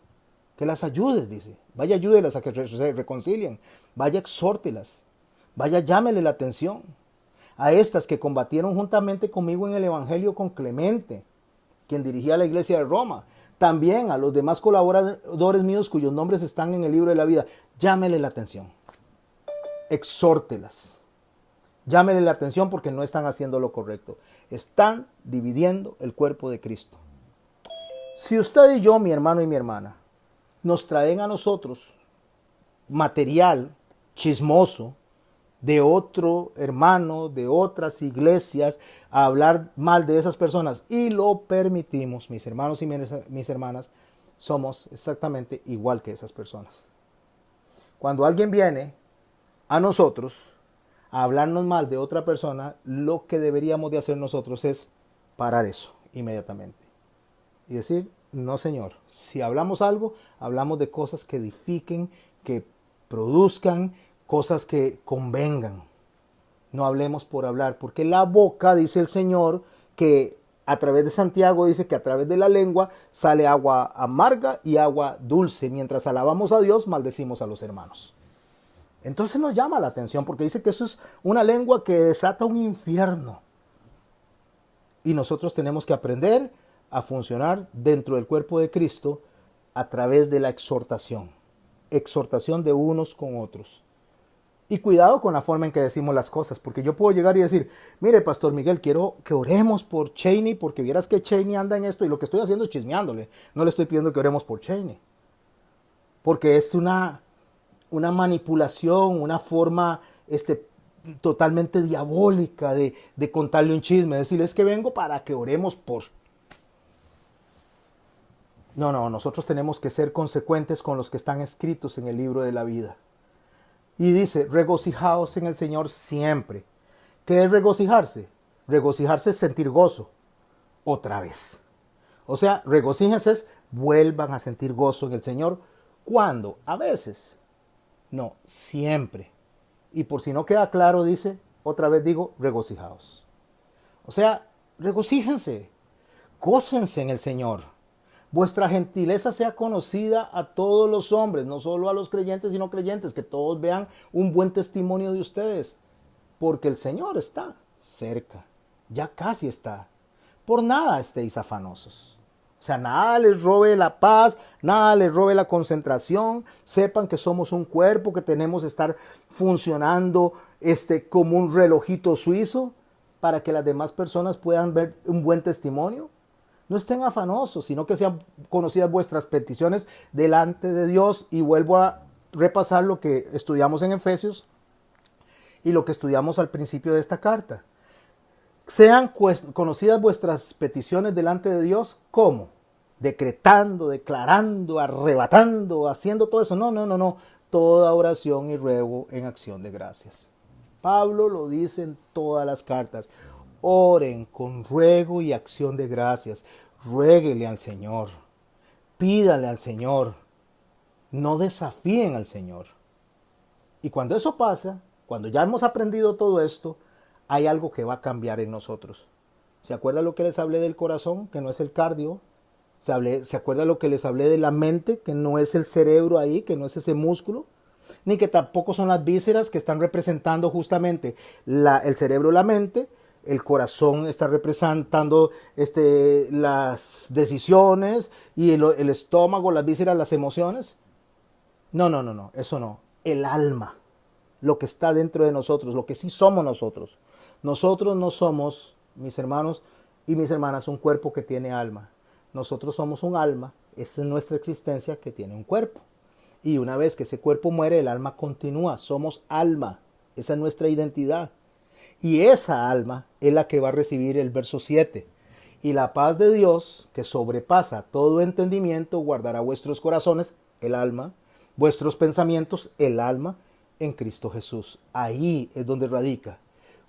que las ayudes, dice. Vaya, ayúdelas a que se reconcilien, vaya, exhórtelas, vaya, llámele la atención. A estas que combatieron juntamente conmigo en el Evangelio con Clemente, quien dirigía la iglesia de Roma. También a los demás colaboradores míos cuyos nombres están en el libro de la vida. Llámele la atención. Exhórtelas. Llámele la atención porque no están haciendo lo correcto. Están dividiendo el cuerpo de Cristo. Si usted y yo, mi hermano y mi hermana, nos traen a nosotros material chismoso de otro hermano, de otras iglesias, a hablar mal de esas personas y lo permitimos, mis hermanos y mis hermanas, somos exactamente igual que esas personas. Cuando alguien viene a nosotros a hablarnos mal de otra persona, lo que deberíamos de hacer nosotros es parar eso inmediatamente y decir, no señor, si hablamos algo, hablamos de cosas que edifiquen, que produzcan, cosas que convengan. No hablemos por hablar, porque la boca, dice el Señor, que a través de Santiago dice que a través de la lengua sale agua amarga y agua dulce. Mientras alabamos a Dios, maldecimos a los hermanos. Entonces nos llama la atención, porque dice que eso es una lengua que desata un infierno. Y nosotros tenemos que aprender a funcionar dentro del cuerpo de Cristo a través de la exhortación. Exhortación de unos con otros. Y cuidado con la forma en que decimos las cosas, porque yo puedo llegar y decir, mire, Pastor Miguel, quiero que oremos por Cheney, porque vieras que Cheney anda en esto, y lo que estoy haciendo es chismeándole. No le estoy pidiendo que oremos por Cheney. Porque es una manipulación, una forma totalmente diabólica de contarle un chisme, decirle, es que vengo para que oremos por... No, nosotros tenemos que ser consecuentes con los que están escritos en el libro de la vida. Y dice, regocijaos en el Señor siempre. ¿Qué es regocijarse? Regocijarse es sentir gozo. Otra vez. O sea, regocíjense es vuelvan a sentir gozo en el Señor. ¿Cuándo? A veces. No, siempre. Y por si no queda claro, dice, otra vez digo, regocijaos. O sea, regocíjense. Gócense en el Señor. Vuestra gentileza sea conocida a todos los hombres, no solo a los creyentes y no creyentes, que todos vean un buen testimonio de ustedes, porque el Señor está cerca, ya casi está. Por nada estéis afanosos. O sea, nada les robe la paz, nada les robe la concentración. Sepan que somos un cuerpo, que tenemos que estar funcionando como un relojito suizo para que las demás personas puedan ver un buen testimonio. No estén afanosos, sino que sean conocidas vuestras peticiones delante de Dios. Y vuelvo a repasar lo que estudiamos en Efesios y lo que estudiamos al principio de esta carta. Sean conocidas vuestras peticiones delante de Dios, ¿cómo? Decretando, declarando, arrebatando, haciendo todo eso. No. Toda oración y ruego en acción de gracias. Pablo lo dice en todas las cartas. Oren con ruego y acción de gracias. Ruéguele al Señor. Pídale al Señor. No desafíen al Señor. Y cuando eso pasa, cuando ya hemos aprendido todo esto, hay algo que va a cambiar en nosotros. ¿Se acuerdan lo que les hablé del corazón? Que no es el cardio, ¿Se acuerda lo que les hablé de la mente? Que no es el cerebro ahí, que no es ese músculo, ni que tampoco son las vísceras que están representando justamente el cerebro, la mente. El corazón está representando las decisiones y el estómago, las vísceras, las emociones. No, no, no, no, eso no. El alma, lo que está dentro de nosotros, lo que sí somos nosotros. Nosotros no somos, mis hermanos y mis hermanas, un cuerpo que tiene alma. Nosotros somos un alma, esa es nuestra existencia que tiene un cuerpo. Y una vez que ese cuerpo muere, el alma continúa. Somos alma, esa es nuestra identidad. Y esa alma es la que va a recibir el verso 7. Y la paz de Dios, que sobrepasa todo entendimiento, guardará vuestros corazones, el alma, vuestros pensamientos, el alma, en Cristo Jesús. Ahí es donde radica.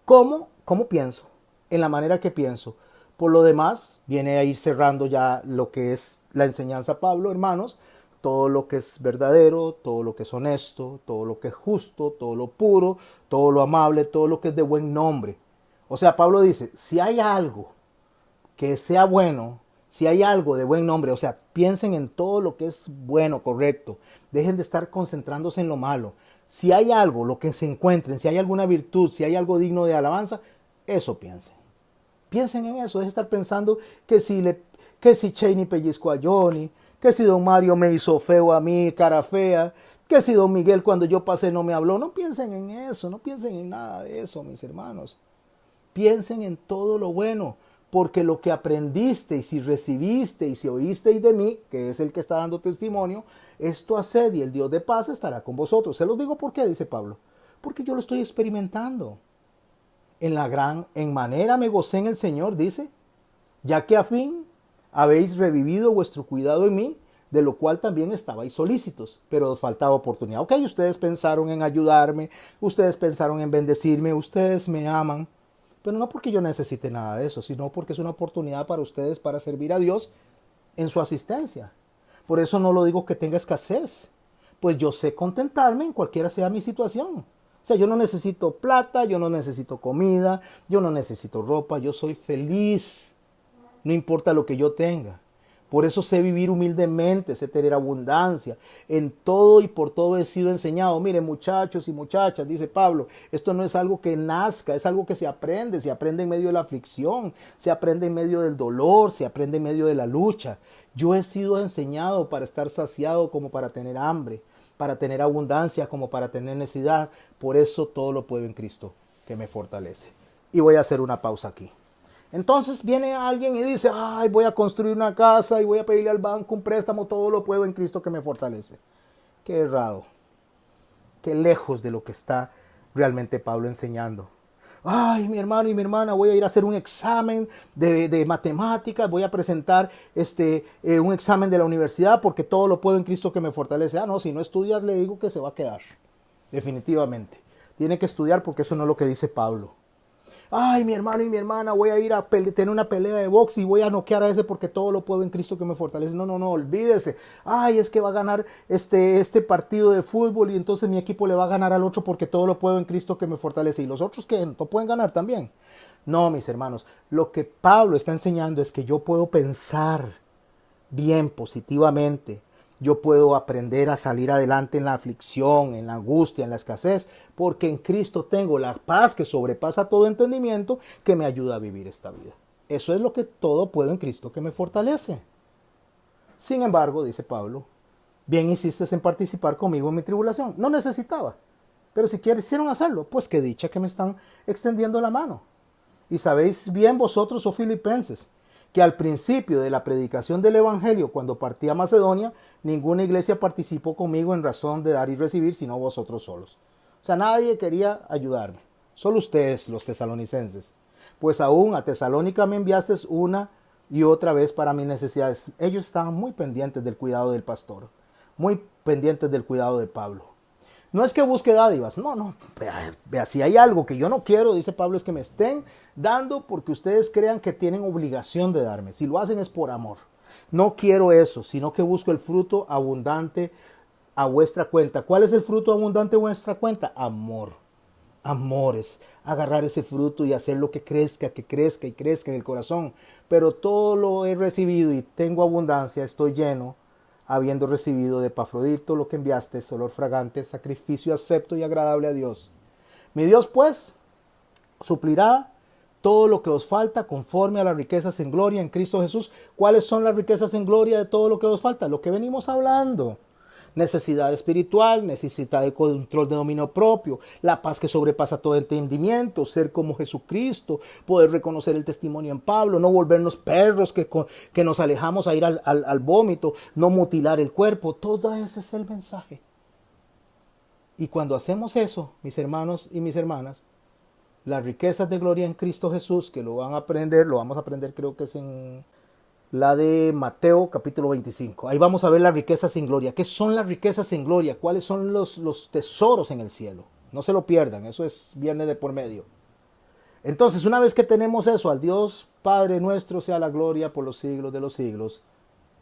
¿Cómo? ¿Cómo pienso? En la manera que pienso. Por lo demás, viene a ir cerrando ya lo que es la enseñanza Pablo, hermanos. Todo lo que es verdadero, todo lo que es honesto, todo lo que es justo, todo lo puro, todo lo amable, todo lo que es de buen nombre. O sea, Pablo dice, si hay algo que sea bueno, si hay algo de buen nombre, o sea, piensen en todo lo que es bueno, correcto. Dejen de estar concentrándose en lo malo. Si hay algo, lo que se encuentren, si hay alguna virtud, si hay algo digno de alabanza, eso piensen. Piensen en eso, dejen de estar pensando que si Cheney pellizcó a Johnny, que si don Mario me hizo feo a mí, cara fea, que si don Miguel cuando yo pasé no me habló. No piensen en eso, no piensen en nada de eso, mis hermanos. Piensen en todo lo bueno, porque lo que aprendiste y si recibiste y si oísteis de mí, que es el que está dando testimonio, esto haced y el Dios de paz estará con vosotros. Se los digo por qué, dice Pablo, porque yo lo estoy experimentando. En manera me gocé en el Señor, dice, ya que a fin habéis revivido vuestro cuidado en mí, de lo cual también estabais solícitos, pero os faltaba oportunidad. Ok, ustedes pensaron en ayudarme, ustedes pensaron en bendecirme, ustedes me aman, pero no porque yo necesite nada de eso, sino porque es una oportunidad para ustedes para servir a Dios en su asistencia. Por eso no lo digo que tenga escasez, pues yo sé contentarme en cualquiera sea mi situación. O sea, yo no necesito plata, yo no necesito comida, yo no necesito ropa, yo soy feliz. No importa lo que yo tenga. Por eso sé vivir humildemente, sé tener abundancia. En todo y por todo he sido enseñado. Miren, muchachos y muchachas, dice Pablo, esto no es algo que nazca, es algo que se aprende en medio de la aflicción, se aprende en medio del dolor, se aprende en medio de la lucha. Yo he sido enseñado para estar saciado como para tener hambre, para tener abundancia como para tener necesidad. Por eso todo lo puedo en Cristo, que me fortalece. Y voy a hacer una pausa aquí. Entonces viene alguien y dice, ay, voy a construir una casa y voy a pedirle al banco un préstamo, todo lo puedo en Cristo que me fortalece. Qué errado, qué lejos de lo que está realmente Pablo enseñando. Ay, mi hermano y mi hermana, voy a ir a hacer un examen de matemáticas, voy a presentar un examen de la universidad porque todo lo puedo en Cristo que me fortalece. Ah, no, si no estudias le digo que se va a quedar, definitivamente. Tiene que estudiar porque eso no es lo que dice Pablo. Ay, mi hermano y mi hermana, voy a ir a tener una pelea de box y voy a noquear a ese porque todo lo puedo en Cristo que me fortalece. No, no, no, olvídese. Ay, es que va a ganar este partido de fútbol y entonces mi equipo le va a ganar al otro porque todo lo puedo en Cristo que me fortalece. ¿Y los otros que no pueden ganar también? No, mis hermanos, lo que Pablo está enseñando es que yo puedo pensar bien, positivamente. Yo puedo aprender a salir adelante en la aflicción, en la angustia, en la escasez, porque en Cristo tengo la paz que sobrepasa todo entendimiento que me ayuda a vivir esta vida. Eso es lo que todo puedo en Cristo que me fortalece. Sin embargo, dice Pablo, bien insistes en participar conmigo en mi tribulación. No necesitaba, pero si quisieron hacerlo, pues qué dicha que me están extendiendo la mano. Y sabéis bien vosotros, oh filipenses, que al principio de la predicación del Evangelio, cuando partí a Macedonia, ninguna iglesia participó conmigo en razón de dar y recibir, sino vosotros solos. O sea, nadie quería ayudarme, solo ustedes, los tesalonicenses. Pues aún a Tesalónica me enviasteis una y otra vez para mis necesidades. Ellos estaban muy pendientes del cuidado del pastor, muy pendientes del cuidado de Pablo. No es que busque dádivas, no, vea, si hay algo que yo no quiero, dice Pablo, es que me estén dando porque ustedes crean que tienen obligación de darme. Si lo hacen es por amor. No quiero eso, sino que busco el fruto abundante a vuestra cuenta. ¿Cuál es el fruto abundante a vuestra cuenta? Amor. amores, agarrar ese fruto y hacer lo que crezca y crezca en el corazón. Pero todo lo he recibido y tengo abundancia, estoy lleno, habiendo recibido de Epafrodito lo que enviaste, olor fragante, sacrificio acepto y agradable a Dios. Mi Dios, pues, suplirá todo lo que os falta conforme a las riquezas en gloria en Cristo Jesús. ¿Cuáles son las riquezas en gloria de todo lo que os falta? Lo que venimos hablando. Necesidad espiritual, necesidad de control de dominio propio, la paz que sobrepasa todo entendimiento, ser como Jesucristo, poder reconocer el testimonio en Pablo, no volvernos perros que nos alejamos a ir al vómito, no mutilar el cuerpo. Todo ese es el mensaje. Y cuando hacemos eso, mis hermanos y mis hermanas, las riquezas de gloria en Cristo Jesús, que lo vamos a aprender, creo que es en la de Mateo capítulo 25. Ahí vamos a ver las riquezas en gloria. ¿Qué son las riquezas en gloria? ¿Cuáles son los tesoros en el cielo? No se lo pierdan, eso es viernes de por medio. Entonces, una vez que tenemos eso, al Dios Padre nuestro sea la gloria por los siglos de los siglos.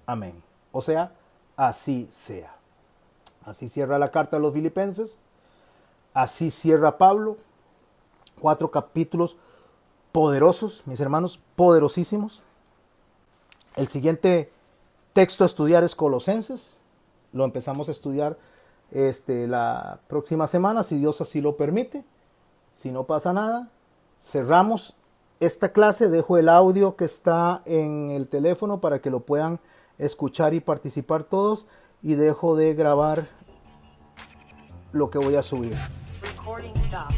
Amén. O sea, así sea. Así cierra la carta a los Filipenses. Así cierra Pablo. 4 capítulos poderosos, mis hermanos, poderosísimos. El siguiente texto a estudiar es Colosenses. Lo empezamos a estudiar la próxima semana, si Dios así lo permite. Si no pasa nada, cerramos esta clase. Dejo el audio que está en el teléfono para que lo puedan escuchar y participar todos. Y dejo de grabar lo que voy a subir. Recording stopped.